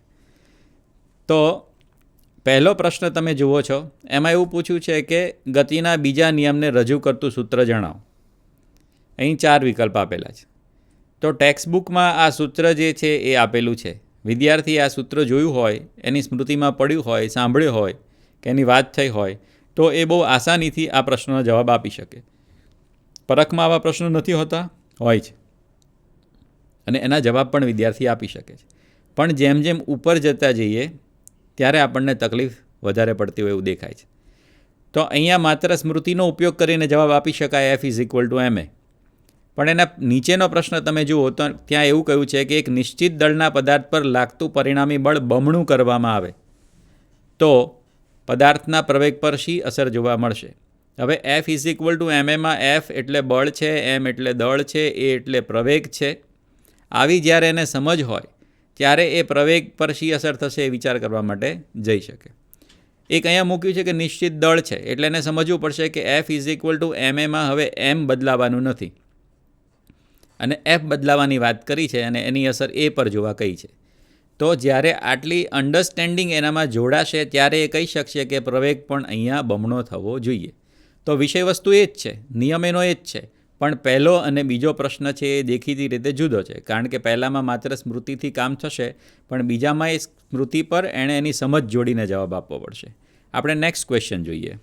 Speaker 1: તો પહેલો પ્રશ્ન તમે જુઓ છો, એમાં એવું પૂછ્યું છે કે ગતિના બીજા નિયમને રજૂ કરતું સૂત્ર જણાવો. અહીં 4 વિકલ્પ આપેલા છે. તો ટેક્સ્ટબુકમાં આ સૂત્ર જે છે એ આપેલું છે. વિદ્યાર્થીએ આ સૂત્ર જોયું હોય, એની સ્મૃતિમાં પડ્યું હોય, સાંભળ્યું હોય કે એની વાત થઈ હોય તો એ બહુ આસાનીથી આ પ્રશ્નનો જવાબ આપી શકે. પરખમાં આવા પ્રશ્નો નથી હોતા, હોય છે, અને એના જવાબ પણ વિદ્યાર્થી આપી શકે છે. પણ જેમ જેમ ઉપર જતા જઈએ ત્યારે આપણને તકલીફ વધારે પડતી હોય એવું દેખાય છે. તો અહીંયા માત્ર સ્મૃતિનો ઉપયોગ કરીને જવાબ આપી શકાય F=ma. પણ એના નીચેનો પ્રશ્ન તમે જુઓ તો ત્યાં એવું કહ્યું છે કે એક નિશ્ચિત દળના પદાર્થ પર લાગતું પરિણામી બળ બમણું કરવામાં આવે તો પદાર્થના પ્રવેગ પર શી અસર જોવા મળશે. હવે F=ma માં F એટલે બળ છે, m એટલે દળ છે, a એટલે પ્રવેગ છે. આવી જ્યારે એને સમજ હોય ત્યારે એ પ્રવેગ પર શી અસર થશે એ વિચાર કરવા માટે જઈ શકે. એક અહીંયા મૂક્યું છે કે નિશ્ચિત દળ છે, એટલે એને સમજવું પડશે કે F=ma માં હવે m બદલાવાનું નથી અને F બદલાવાની વાત કરી છે અને એની અસર એ પર જોવા કહી છે. તો જ્યારે આટલી અન્ડરસ્ટેન્ડિંગ એનામાં જોડાશે ત્યારે એ કહી શકશે કે પ્રવેગ પણ અહીંયા બમણો થવો જોઈએ. તો વિષય વસ્તુ એ જ છે, નિયમ એનો એ જ છે, પણ પહેલો અને બીજો પ્રશ્ન છે એ દેખીતી રીતે જુદો છે, કારણ કે પહેલામાં માત્ર સ્મૃતિથી કામ થશે, પણ બીજામાં એ સ્મૃતિ પર એણે એની સમજ જોડીને જવાબ આપવો પડશે. આપણે નેક્સ્ટ ક્વેશ્ચન જોઈએ.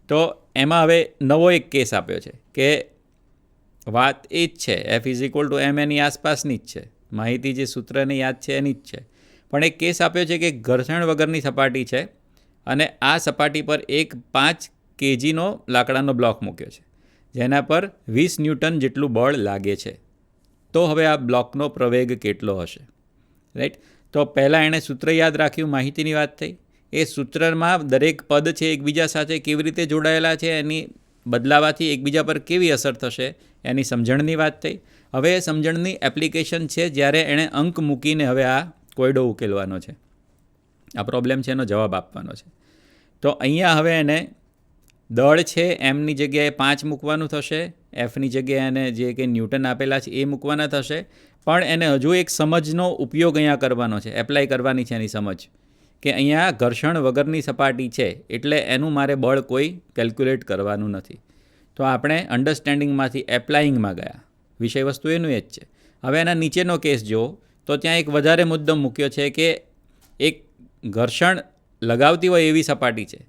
Speaker 1: તો એમાં હવે નવો એક કેસ આપ્યો છે કે વાત એ જ છે, F=ma ની આસપાસની જ છે, માહિતી જે સૂત્રને યાદ છે એની જ છે, પણ એક કેસ આપ્યો છે કે ઘર્ષણ વગરની સપાટી છે અને આ સપાટી પર એક 5 kgનો લાકડાનો બ્લોક મૂક્યો છે જેના પર 20 ન્યૂટન જેટલું બળ લાગે છે. તો હવે આ બ્લોકનો પ્રવેગ કેટલો હશે, રાઈટ? તો પહેલાં એણે સૂત્ર યાદ રાખ્યું, માહિતીની વાત થઈ. એ સૂત્રમાં દરેક પદ છે એકબીજા સાથે કેવી રીતે જોડાયેલા છે, એની બદલાવાથી એકબીજા પર કેવી અસર થશે એની સમજણની વાત થઈ. હવે એ સમજણની એપ્લિકેશન છે જ્યારે એણે અંક મૂકીને હવે આ કોયડો ઉકેલવાનો છે, આ પ્રોબ્લેમ છે એનો જવાબ આપવાનો છે. તો અહીંયા હવે એને દળ છે એમની જગ્યાએ 5 મૂકવાનું થશે, એફની જગ્યાએ એને જે કે ન્યૂટન આપેલા છે એ મૂકવાના થશે, પણ એને હજુ એક સમજનો ઉપયોગ અહીંયા કરવાનો છે, એપ્લાય કરવાની છે એની સમજ, કે અહીંયા ઘર્ષણ વગરની સપાટી છે એટલે એનું મારે બળ કોઈ કેલ્ક્યુલેટ કરવાનું નથી. તો આપણે અન્ડરસ્ટેન્ડિંગમાંથી એપ્લાયિંગમાં ગયા, વિષય વસ્તુ એનું એ જ છે. હવે એના નીચેનો કેસ જુઓ તો ત્યાં એક વધારે મુદ્દો મૂક્યો છે કે એક ઘર્ષણ લગાવતી હોય એવી સપાટી છે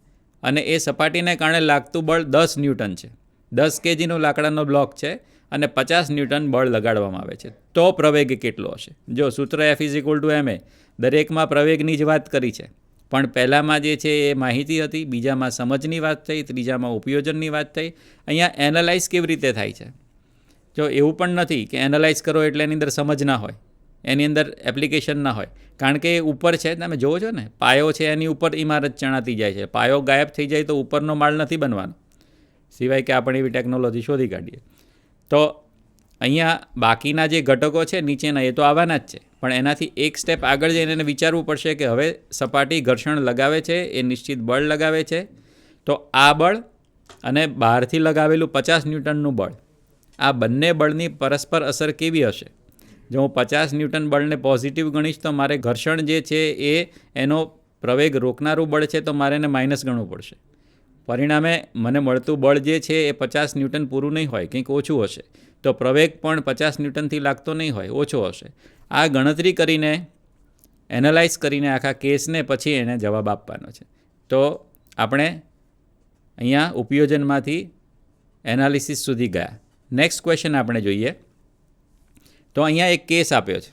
Speaker 1: અને એ સપાટીને કારણે લાગતું બળ 10 ન્યૂટન છે, 10 kgનો લાકડાનો બ્લોક છે અને 50 ન્યૂટન બળ લગાડવામાં આવે છે, તો પ્રવેગ કેટલો હશે? જો સૂત્ર F=ma દરેકમાં પ્રવેગની જ વાત કરી છે, પણ પહેલામાં જે છે એ માહિતી હતી, બીજામાં સમજની વાત થઈ, ત્રીજામાં ઉપયોજનની વાત થઈ. અહીંયા એનાલાઇઝ કેવી રીતે થાય છે? જો એવું પણ નથી કે એનાલાઇઝ કરો એટલે એની અંદર સમજ ના હોય, એની અંદર એપ્લિકેશન ના હોય, કારણ કે એ ઉપર છે, તમે જોવો છો ને, પાયો છે એની ઉપર ઇમારત ચણાતી જાય છે, પાયો ગાયબ થઈ જાય તો ઉપરનો માળ નથી બનવાનો, સિવાય કે આપણે એવી ટેકનોલોજી શોધી કાઢીએ. તો અહીંયા બાકીના જે ઘટકો છે નીચેના એ તો આવવાના જ છે, પણ એનાથી એક સ્ટેપ આગળ જઈને એને વિચારવું પડશે કે હવે સપાટી ઘર્ષણ લગાવે છે, એ નિશ્ચિત બળ લગાવે છે, તો આ બળ અને બહારથી લગાવેલું 50 ન્યૂટનનું બળ, આ બંને બળની પરસ્પર અસર કેવી હશે? જો હું 50 ન્યૂટન બળને પોઝિટિવ ગણીશ તો મારે ઘર્ષણ જે છે એ એનો પ્રવેગ રોકનારું બળ છે તો મારે એને માઇનસ ગણવું પડશે. પરિણામે મને મળતું બળ જે છે એ 50 ન્યૂટન પૂરું નહીં હોય, કંઈક ઓછું હશે, તો પ્રવેગ પણ 50 ન્યૂટનથી લાગતો નહીં હોય, ઓછો હશે. આ ગણતરી કરીને એનાલાઇઝ કરીને આખા કેસને પછી એને જવાબ આપવાનો છે. તો આપણે અહીંયા ઉપયોજનમાંથી એનાલિસિસ સુધી ગયા. નેક્સ્ટ ક્વેશ્ચન આપણે જોઈએ. તો અહીંયા એક કેસ આપ્યો છે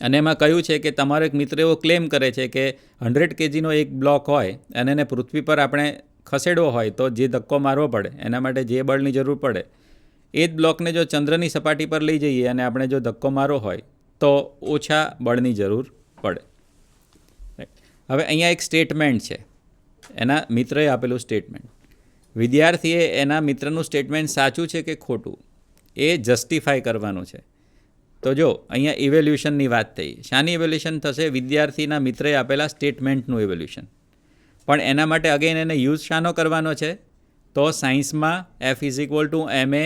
Speaker 1: અને એમાં કહ્યું છે કે તમારો એક મિત્ર એવો ક્લેમ કરે છે કે 100 kgનો એક બ્લોક હોય અને એને પૃથ્વી પર આપણે ખસેડવો હોય તો જે ધક્કો મારવો પડે એના માટે જે બળની જરૂર પડે એ જ બ્લોકને જો ચંદ્રની સપાટી પર લઈ જઈએ અને આપણે જો ધક્કો મારવો હોય તો ઓછા બળની જરૂર પડે. હવે અહીંયા એક સ્ટેટમેન્ટ છે, એના મિત્રએ આપેલું સ્ટેટમેન્ટ. વિદ્યાર્થીએ એના મિત્રનું સ્ટેટમેન્ટ સાચું છે કે ખોટું એ જસ્ટિફાય કરવાનું છે. તો જો અહીંયા ઇવેલ્યુશનની વાત થઈ, શાની ઇવેલ્યુશન થશે? વિદ્યાર્થીના મિત્રએ આપેલા સ્ટેટમેન્ટનું ઇવેલ્યુશન. પણ એના માટે અગેન એને યુઝ શાનો કરવાનો છે? તો સાયન્સમાં F=ma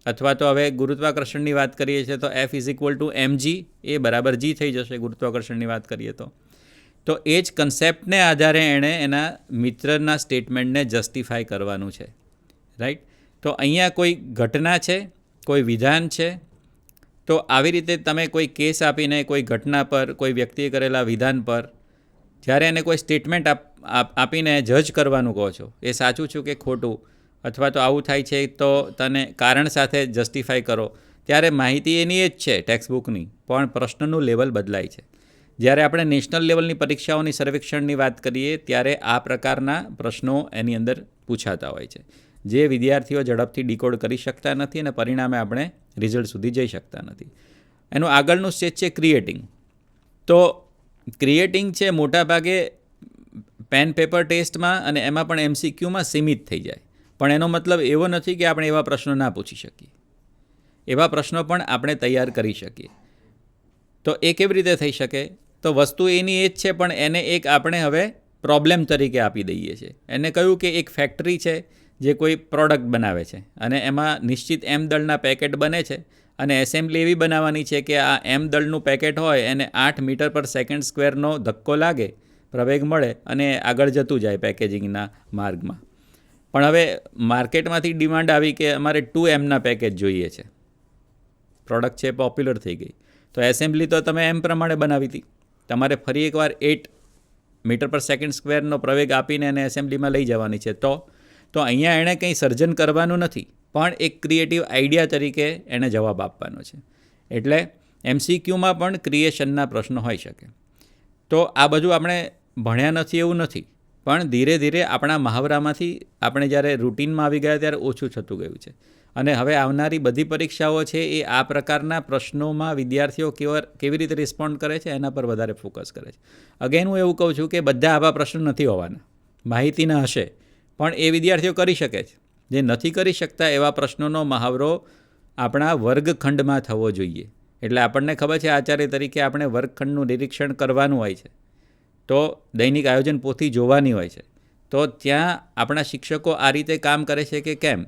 Speaker 1: અથવા તો હવે ગુરુત્વાકર્ષણની વાત કરીએ છીએ તો F=mg, એ બરાબર g થઈ જશે ગુરુત્વાકર્ષણની વાત કરીએ તો. તો એ જ કન્સેપ્ટને આધારે એણે એના મિત્રના સ્ટેટમેન્ટને જસ્ટિફાય કરવાનું છે, રાઈટ? તો અહીંયા કોઈ ઘટના છે, કોઈ વિધાન છે, તો આવી રીતે તમે કોઈ કેસ આપીને કોઈ ઘટના પર, કોઈ વ્યક્તિએ કરેલા વિધાન પર જ્યારે એને કોઈ સ્ટેટમેન્ટ આપીને જજ કરવાનું કહો છો, એ સાચું છું કે ખોટું, અથવા તો આવું થાય છે તો તને કારણ સાથે જસ્ટિફાઈ કરો, ત્યારે માહિતી એની એ જ છે ટેક્સ્ટબુકની, પણ પ્રશ્નનું લેવલ બદલાય છે. જ્યારે આપણે નેશનલ લેવલની પરીક્ષાઓની સર્વેક્ષણની વાત કરીએ ત્યારે આ પ્રકારના પ્રશ્નો એની અંદર પૂછાતા હોય છે, જે વિદ્યાર્થીઓ ઝડપથી ડીકોડ કરી શકતા નથી અને પરિણામે આપણે રિઝલ્ટ સુધી જઈ શકતા નથી. એનું આગળનું સ્ટેજ છે ક્રિએટિંગ. તો ક્રિએટિંગ છે મોટાભાગે પેન પેપર ટેસ્ટમાં અને એમાં પણ MCQમાં સીમિત થઈ જાય, પણ એનો મતલબ એવો નથી કે આપણે એવા પ્રશ્નો ના પૂછી શકીએ. એવા પ્રશ્નો પણ આપણે તૈયાર કરી શકીએ. તો એ કેવી રીતે થઈ શકે? તો વસ્તુ એની એ જ છે, પણ એને એક આપણે હવે પ્રોબ્લેમ તરીકે આપી દઈએ છીએ. એને કહ્યું કે એક ફેક્ટરી છે જે કોઈ પ્રોડક્ટ બનાવે છે અને એમાં નિશ્ચિત M દળના પેકેટ બને છે અને એસેમ્બલી એવી બનાવવાની છે કે આ M દળનું પેકેટ હોય એને 8 મીટર પર સેકન્ડ સ્ક્વેરનો ધક્કો લાગે, પ્રવેગ મળે અને આગળ જતું જાય પેકેજિંગના માર્ગમાં. પણ હવે માર્કેટમાંથી ડિમાન્ડ આવી કે અમારે 2Mના પેકેજ જોઈએ છે. પ્રોડક્ટ છે પોપ્યુલર થઈ ગઈ, તો એસેમ્બલી તો તમે M પ્રમાણે બનાવી હતી. તમારે ફરી એકવાર 8 મીટર પર સેકન્ડ સ્ક્વેરનો પ્રવેગ આપીને એને એસેમ્બલીમાં લઈ જવાની છે. તો અહીંયા એણે કંઈ સર્જન કરવાનું નથી, પણ એક ક્રિએટિવ આઈડિયા તરીકે એણે જવાબ આપવાનો છે. એટલે MCQમાં પણ ક્રિએશનના પ્રશ્નો હોઈ શકે. તો આ બધું આપણે ભણ્યા નથી એવું નથી, પણ ધીરે ધીરે આપણા મહાવરામાંથી આપણે જ્યારે રૂટીનમાં આવી ગયા ત્યારે ઓછું થતું ગયું છે. અને હવે આવનારી બધી પરીક્ષાઓ છે એ આ પ્રકારના પ્રશ્નોમાં વિદ્યાર્થીઓ કેવી રીતે રિસ્પોન્ડ કરે છે એના પર વધારે ફોકસ કરે છે. અગેન હું એવું કહું છું કે બધા આવા પ્રશ્નો નથી હોવાના, માહિતીના હશે, પણ એ વિદ્યાર્થીઓ કરી શકે છે. જે નથી કરી શકતા એવા પ્રશ્નોનો મહાવરો આપણા વર્ગખંડમાં થવો જોઈએ. એટલે આપણને ખબર છે આચાર્ય તરીકે આપણે વર્ગખંડનું નિરીક્ષણ કરવાનું હોય છે, તો દૈનિક આયોજન પોથી જોવાની હોય છે. તો ત્યાં આપણા શિક્ષકો આ રીતે કામ કરે છે કે કેમ,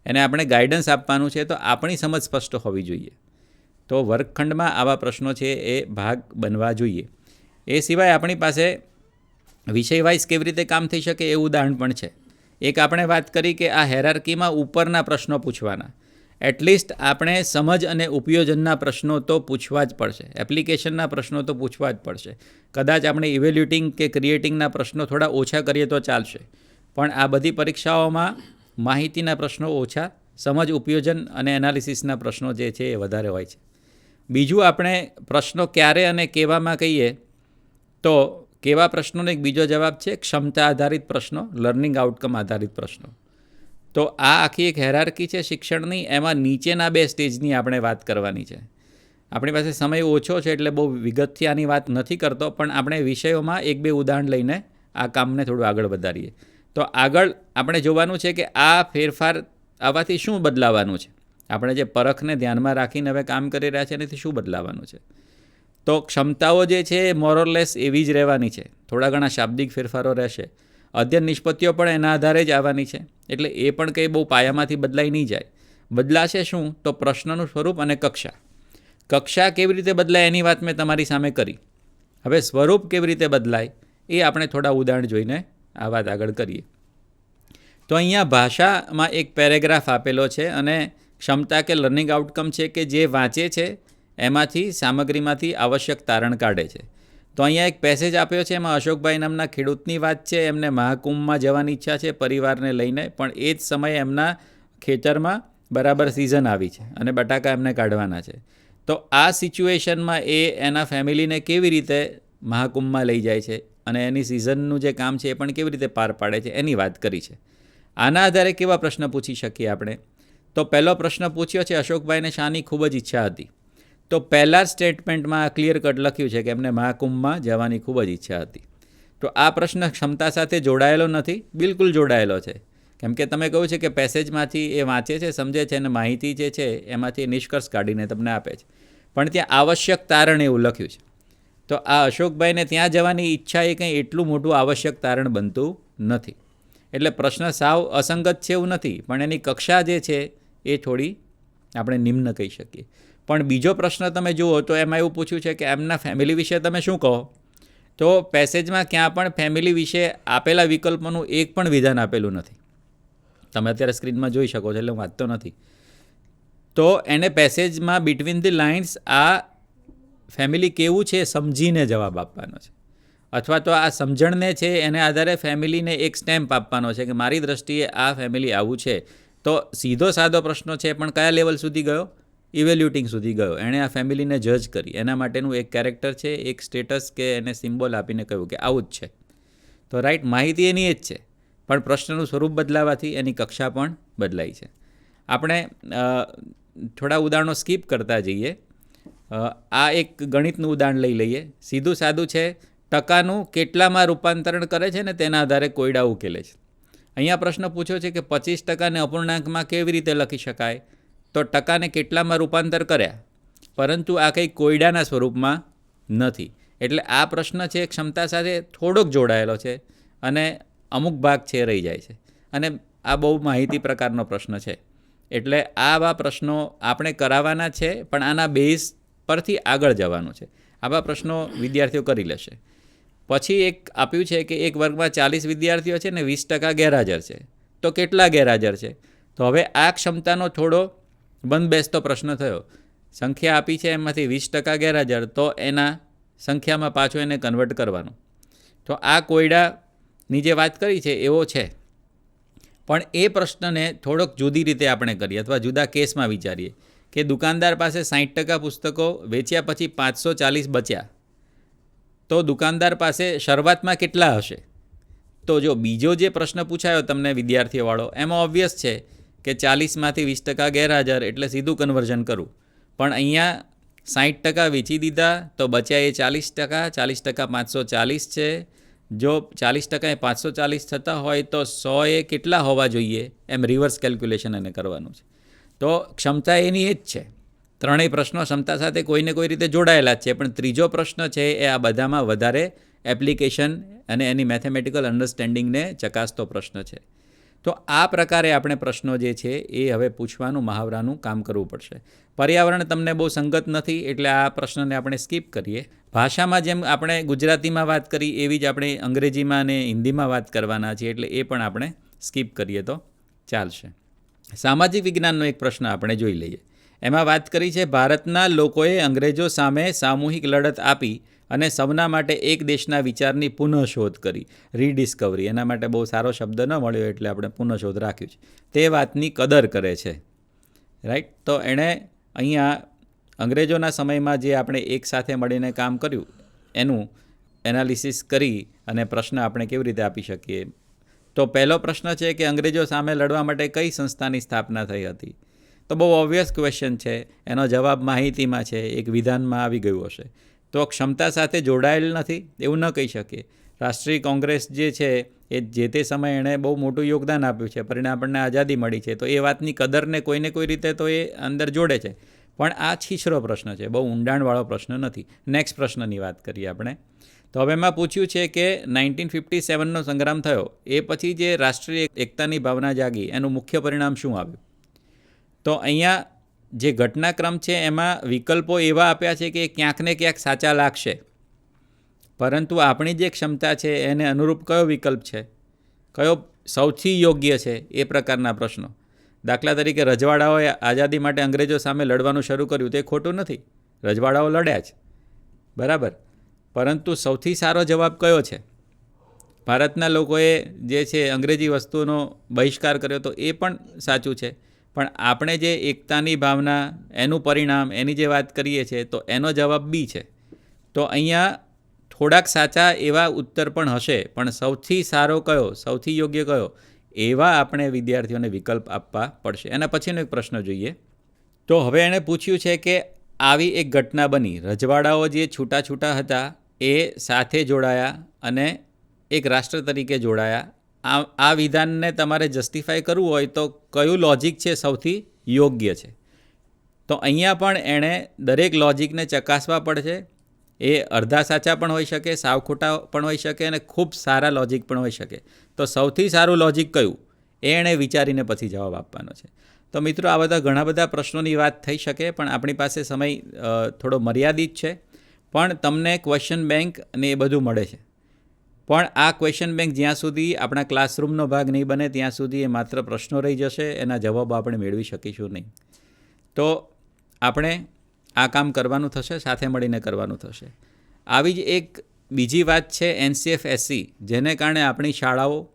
Speaker 1: એને આપણે ગાઈડન્સ આપવાનું છે, તો આપણી સમજ સ્પષ્ટ હોવી જોઈએ. તો વર્ગખંડમાં આવા પ્રશ્નો છે એ ભાગ બનવા જોઈએ. એ સિવાય આપણી પાસે વિષય વાઇઝ કેવી રીતે કામ થઈ શકે એ ઉદાહરણ પણ છે. એક આપણે વાત કરી કે આ હેરાર્કીમાં ઉપરના પ્રશ્નો પૂછવાના. એટલીસ્ટ આપણે સમજ અને ઉપયોજનના પ્રશ્નો તો પૂછવા જ પડશે, એપ્લિકેશનના પ્રશ્નો તો પૂછવા જ પડશે. કદાચ આપણે ઇવેલ્યુટિંગ કે ક્રિએટિંગના પ્રશ્નો થોડા ઓછા કરીએ તો ચાલશે, પણ આ બધી પરીક્ષાઓમાં માહિતીના પ્રશ્નો ઓછા, સમજ ઉપયોજન અને એનાલિસિસના પ્રશ્નો જે છે એ વધારે હોય છે. બીજું આપણે પ્રશ્નો ક્યારે અને કેવામાં કહીએ તો કેવા પ્રશ્નોનો એક બીજો જવાબ છે ક્ષમતા આધારિત પ્રશ્નો, લર્નિંગ આઉટકમ આધારિત પ્રશ્નો. તો આ આખી એક હેરાર્કી છે શિક્ષણની, એમાં નીચેના 2 સ્ટેજની આપણે વાત કરવાની છે. આપણી પાસે સમય ઓછો છે એટલે બહુ વિગતથી આની વાત નથી કરતો, પણ આપણે વિષયોમાં 1-2 ઉદાહરણ લઈને આ કામને થોડું આગળ વધારીએ. તો આગળ આપણે જોવાનું છે કે આ ફેરફાર આવવાથી શું બદલાવાનું છે. આપણે જે પરખને ધ્યાનમાં રાખીને હવે કામ કરી રહ્યા છે એનાથી શું બદલાવાનું છે. તો ક્ષમતાઓ જે છે એ મોરલેસ એવી જ રહેવાની છે, થોડા ઘણા શાબ્દિક ફેરફારો રહેશે. અધ્યયન નિષ્પત્તિઓ પણ એના આધારે જ આવવાની છે, એટલે એ પણ કંઈ બહુ પાયામાંથી બદલાઈ નહીં જાય. બદલાશે શું? તો પ્રશ્નનું સ્વરૂપ અને કક્ષા. કક્ષા કેવી રીતે બદલાય એની વાત મેં તમારી સામે કરી. હવે સ્વરૂપ કેવી રીતે બદલાય એ આપણે થોડા ઉદાહરણ જોઈને આ વાત આગળ કરીએ. તો અહીંયા ભાષામાં એક પેરેગ્રાફ આપેલો છે અને ક્ષમતા કે લર્નિંગ આઉટકમ છે કે જે વાંચે છે એમાંથી સામગ્રીમાંથી આવશ્યક તારણ કાઢે છે. તો અહીંયા એક પેસેજ આપ્યો છે, એમાં અશોકભાઈ નામના ખેડૂતની વાત છે. એમને મહાકુંભમાં જવાની ઈચ્છા છે પરિવારને લઈને, પણ એ જ સમયે એમના ખેતરમાં બરાબર સિઝન આવી છે અને બટાકા એમને કાઢવાના છે. તો આ સિચ્યુએશનમાં એ એના ફેમિલીને કેવી રીતે મહાકુંભમાં લઈ જાય છે અને એની સિઝનનું જે કામ છે એ પણ કેવી રીતે પાર પાડે છે એની વાત કરી છે. આના આધારે કેવા પ્રશ્ન પૂછી શકીએ આપણે? તો પહેલો પ્રશ્ન પૂછ્યો છે અશોકભાઈને શાની ખૂબ જ ઈચ્છા હતી. તો પહેલાં સ્ટેટમેન્ટમાં ક્લિયર કટ લખ્યું છે કે એમને મહાકુંભમાં જવાની ખૂબ જ ઈચ્છા હતી. તો આ પ્રશ્ન ક્ષમતા સાથે જોડાયેલો નથી, બિલકુલ જોડાયેલો છે. કેમ કે તમે કહ્યું છે કે પેસેજમાંથી એ વાંચે છે, સમજે છે અને માહિતી જે છે એમાંથી નિષ્કર્ષ કાઢીને તમને આપે છે. પણ ત્યાં આવશ્યક તારણ એવું લખ્યું છે. તો આ અશોકભાઈને ત્યાં જવાની ઈચ્છા એ કંઈ એટલું મોટું આવશ્યક તારણ બનતું નથી. એટલે પ્રશ્ન સાવ અસંગત છે એવું નથી, પણ એની કક્ષા જે છે એ થોડી આપણે નિમ્ન કહી શકીએ. પણ બીજો પ્રશ્ન તમે જુઓ તો એમાં એવું પૂછ્યું છે કે એમના ફેમિલી વિશે તમે શું કહો. તો પેસેજમાં ક્યાં પણ ફેમિલી વિશે આપેલા વિકલ્પોનું એક પણ વિધાન આપેલું નથી. તમે અત્યારે સ્ક્રીનમાં જોઈ શકો છો એટલે હું વાંચતો નથી. તો એને પેસેજમાં બિટવીન ધી લાઇન્સ આ ફેમિલી કેવું છે સમજીને જવાબ આપવાનો છે, અથવા તો આ સમજણને છે એને આધારે ફેમિલીને એક સ્ટેમ્પ આપવાનો છે કે મારી દ્રષ્ટિએ આ ફેમિલી આવું છે. તો સીધો સાદો પ્રશ્ન છે, પણ કયા લેવલ સુધી ગયો? ઇવેલ્યુટિંગ સુધી ગયો. એણે આ ફેમિલીને જજ કરી, એના માટેનું એક કેરેક્ટર છે, એક સ્ટેટસ કે એને સિમ્બોલ આપીને કહ્યું કે આવું જ છે. તો રાઈટ, માહિતી એની એ જ છે, પણ પ્રશ્નનું સ્વરૂપ બદલાવાથી એની કક્ષા પણ બદલાઈ છે. આપણે થોડા ઉદાહરણો સ્કીપ કરતા જઈએ. આ એક ગણિતનું ઉદાહરણ લઈ લઈએ. સીધું સાદું છે, ટકાનું કેટલામાં રૂપાંતરણ કરે છે ને તેના આધારે કોયડા ઉકેલે છે. અહીંયા પ્રશ્ન પૂછ્યો છે કે 25% અપૂર્ણાંકમાં કેવી રીતે લખી શકાય? તો ટકાને કેટલામાં રૂપાંતર કર્યા, પરંતુ આ કંઈ કોયડાના સ્વરૂપમાં નથી. એટલે આ પ્રશ્ન છે ક્ષમતા સાથે થોડોક જોડાયેલો છે અને અમુક ભાગ છે રહી જાય છે. અને આ બહુ માહિતી પ્રકારનો પ્રશ્ન છે. એટલે આવા પ્રશ્નો આપણે કરાવવાના છે, પણ આના બેઝ પરથી આગળ જવાનું છે. આવા પ્રશ્નો વિદ્યાર્થીઓ કરી લેશે. પછી એક આપ્યું છે કે એક વર્ગમાં 40 વિદ્યાર્થીઓ છે ને 20% ગેરહાજર છે, તો કેટલા ગેરહાજર છે? તો હવે આ ક્ષમતાનો થોડો બંધબેસતો પ્રશ્ન થયો. સંખ્યા આપી છે, એમાંથી 20% ગેરહાજર, તો એના સંખ્યામાં પાછું એને કન્વર્ટ કરવાનું. તો આ કોયડાની જે વાત કરી છે એવો છે, પણ એ પ્રશ્નને થોડોક જુદી રીતે આપણે કરીએ અથવા જુદા કેસમાં વિચારીએ કે દુકાનદાર પાસે 60% પુસ્તકો વેચ્યા પછી 540 બચ્યા, તો દુકાનદાર પાસે શરૂઆતમાં કેટલા હશે? તો જો બીજો જે પ્રશ્ન પૂછાયો તમને વિદ્યાર્થીઓવાળો, એમાં ઓબ્વિયસ છે કે 40માંથી 20% ગેરહાજર, એટલે સીધું કન્વર્ઝન કરું. પણ અહીંયા 60% વેચી દીધા તો બચ્યા એ 40%, 40% 540 છે. જો 40% એ 540 થતા હોય તો 100 એ કેટલા હોવા જોઈએ? એમ રિવર્સ કેલ્ક્યુલેશન એને કરવાનું છે. તો ક્ષમતા એની એ જ છે. ત્રણેય પ્રશ્નો ક્ષમતા સાથે કોઈને કોઈ રીતે જોડાયેલા જ છે, પણ ત્રીજો પ્રશ્ન છે એ આ બધામાં વધારે એપ્લિકેશન અને એની મેથેમેટિકલ અન્ડરસ્ટેન્ડિંગને ચકાસતો પ્રશ્ન છે. તો આ પ્રકારે આપણે પ્રશ્નો જે છે એ હવે પૂછવાનું, મહાવરાનું કામ કરવું પડશે. પર્યાવરણ તમને બહુ સંગત નથી, એટલે આ પ્રશ્નને આપણે સ્કીપ કરીએ. ભાષામાં જેમ આપણે ગુજરાતીમાં વાત કરી એવી જ આપણે અંગ્રેજીમાં અને હિન્દીમાં વાત કરવાના છીએ, એટલે એ પણ આપણે સ્કીપ કરીએ તો ચાલશે. સામાજિક વિજ્ઞાનનો એક પ્રશ્ન આપણે જોઈ લઈએ. એમાં વાત કરી છે, ભારતના લોકોએ અંગ્રેજો સામે સામૂહિક લડત આપી અને સૌના માટે એક દેશના વિચારની પુનઃશોધ કરી, રીડિસ્કવરી. એના માટે બહુ સારો શબ્દ ન મળ્યો એટલે આપણે પુનઃશોધ રાખ્યું છે. તે વાતની કદર કરે છે. રાઈટ. તો એણે અહીંયા અંગ્રેજોના સમયમાં જે આપણે એક સાથે મળીને કામ કર્યું એનું એનાલિસિસ કરી અને પ્રશ્ન આપણે કેવી રીતે આપી શકીએ. તો પહેલો પ્રશ્ન છે કે અંગ્રેજો સામે લડવા માટે કઈ સંસ્થાની સ્થાપના થઈ હતી? તો બહુ ઓબ્વિયસ ક્વેશ્ચન છે. એનો જવાબ માહિતીમાં છે, એક વિધાનમાં આવી ગયું હશે. તો ક્ષમતા સાથે જોડાયેલ નથી એવું ન કહી શકીએ. રાષ્ટ્રીય કોંગ્રેસ જે છે એ જે તે સમયે એણે બહુ મોટું યોગદાન આપ્યું છે, પરિણામે આપણને આઝાદી મળી છે, તો એ વાતની કદરને કોઈને કોઈ રીતે તો એ અંદર જોડે છે. પણ આ છીછરો પ્રશ્ન છે, બહુ ઊંડાણવાળો પ્રશ્ન નથી. નેક્સ્ટ પ્રશ્નની વાત કરીએ આપણે. તો હવે એમાં પૂછ્યું છે કે 1957નો સંગ્રામ થયો એ પછી જે રાષ્ટ્રીય એકતાની ભાવના જાગી એનું મુખ્ય પરિણામ શું આવ્યું? તો અહીંયા જે ઘટનાક્રમ છે એમાં વિકલ્પો એવા આપ્યા છે કે ક્યાંક ને ક્યાંક સાચા લાગશે, પરંતુ આપણી જે ક્ષમતા છે એને અનુરૂપ કયો વિકલ્પ છે, કયો સૌથી યોગ્ય છે, એ પ્રકારના પ્રશ્નો. દાખલા તરીકે રજવાડાઓએ આઝાદી માટે અંગ્રેજો સામે લડવાનું શરૂ કર્યું, તે ખોટું નથી. રજવાડાઓ લડ્યા જ, બરાબર, પરંતુ સૌથી સારો જવાબ કયો છે? ભારતના લોકોએ જે છે અંગ્રેજી વસ્તુનો બહિષ્કાર કર્યો, તો એ પણ સાચું છે. પણ આપણે જે એકતાની ભાવના, એનું પરિણામ, એની જે વાત કરીએ છીએ, તો એનો જવાબ બી છે. તો અહીંયા થોડાક સાચા એવા ઉત્તર પણ હશે, પણ સૌથી સારો કયો, સૌથી યોગ્ય કયો, એવા આપણે વિદ્યાર્થીઓને વિકલ્પ આપવા પડશે. એના પછીનો એક પ્રશ્ન જોઈએ. તો હવે એણે પૂછ્યું છે કે આવી એક ઘટના બની, રજવાડાઓ જે છૂટા છૂટા હતા એ સાથે જોડાયા અને એક રાષ્ટ્ર તરીકે જોડાયા. આ વિધાનને તમારે જસ્ટિફાય કરવું હોય તો કયું લોજિક છે સૌથી યોગ્ય છે? તો અહીંયા પણ એણે દરેક લોજિકને ચકાસવા પડશે. એ અડધા સાચા પણ હોઈ શકે, સાવ ખોટા પણ હોઈ શકે અને ખૂબ સારા લોજિક પણ હોઈ શકે. તો સૌથી સારું લોજિક કયું, એ એણે વિચારીને પછી જવાબ આપવાનો છે. તો મિત્રો, આ બધા ઘણા બધા પ્રશ્નોની વાત થઈ શકે, પણ આપણી પાસે સમય થોડો મર્યાદિત છે. પણ તમને ક્વેશ્ચન બેંક અને એ બધું મળે છે. પણ આ ક્વેશ્ચન બેંક જ્યાં સુધી આપણા ક્લાસરૂમનો ભાગ નહીં બને ત્યાં સુધી એ માત્ર પ્રશ્નો રહી જશે, એના જવાબો આપણે મેળવી શકીશું નહીં. તો આપણે આ કામ કરવાનું થશે, સાથે મળીને કરવાનું થશે. આવી જ એક બીજી વાત છે NCFSC, જેને કારણે આપણી શાળાઓ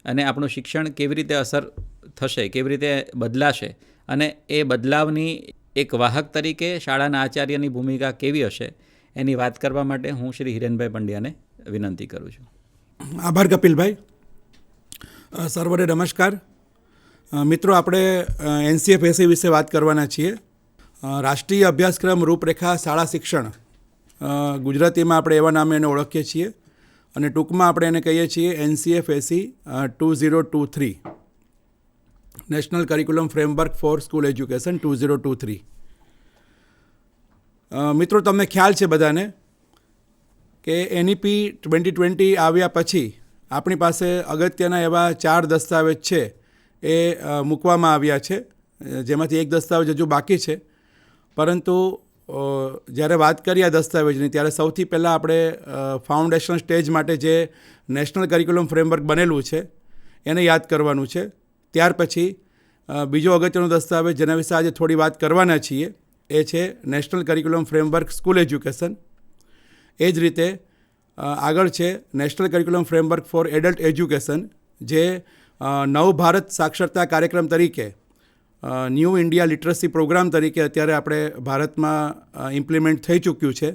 Speaker 1: અને આપણું શિક્ષણ કેવી રીતે અસર થશે, કેવી રીતે બદલાશે, અને એ બદલાવની એક વાહક તરીકે શાળાના આચાર્યની ભૂમિકા કેવી હશે, એની વાત કરવા માટે હું શ્રી હિરેનભાઈ પંડ્યાને વિનંતી કરું છું.
Speaker 4: આભાર કપિલભાઈ. સર્વને નમસ્કાર. મિત્રો, આપણે NCFSC વિશે વાત કરવાના છીએ. રાષ્ટ્રીય અભ્યાસક્રમ રૂપરેખા શાળા શિક્ષણ, ગુજરાતીમાં આપણે એવા નામે એને ઓળખીએ છીએ અને ટૂંકમાં આપણે એને કહીએ છીએ NCFSC 2023, national curriculum framework for school education 2023. મિત્રો, તમને ખ્યાલ છે બધાને કે NEP 2020 આવ્યા પછી આપણી પાસે અગત્યના એવા 4 દસ્તાવેજ છે એ મૂકવામાં આવ્યા છે, જેમાંથી એક દસ્તાવેજ હજુ બાકી છે. પરંતુ જ્યારે વાત કરીએ આ દસ્તાવેજની, ત્યારે સૌથી પહેલાં આપણે ફાઉન્ડેશન સ્ટેજ માટે જે નેશનલ કરિક્યુલમ ફ્રેમવર્ક બનેલું છે એને યાદ કરવાનું છે. ત્યાર પછી બીજો અગત્યનો દસ્તાવેજ જેના વિશે આજે થોડી વાત કરવાના છીએ એ છે national curriculum framework school education. એ જ રીતે આગળ છે national curriculum framework for adult education, જે નવ ભારત સાક્ષરતા કાર્યક્રમ તરીકે, ન્યૂ ઇન્ડિયા લિટરસી પ્રોગ્રામ તરીકે અત્યારે આપણે ભારતમાં ઇમ્પ્લિમેન્ટ થઈ ચૂક્યું છે.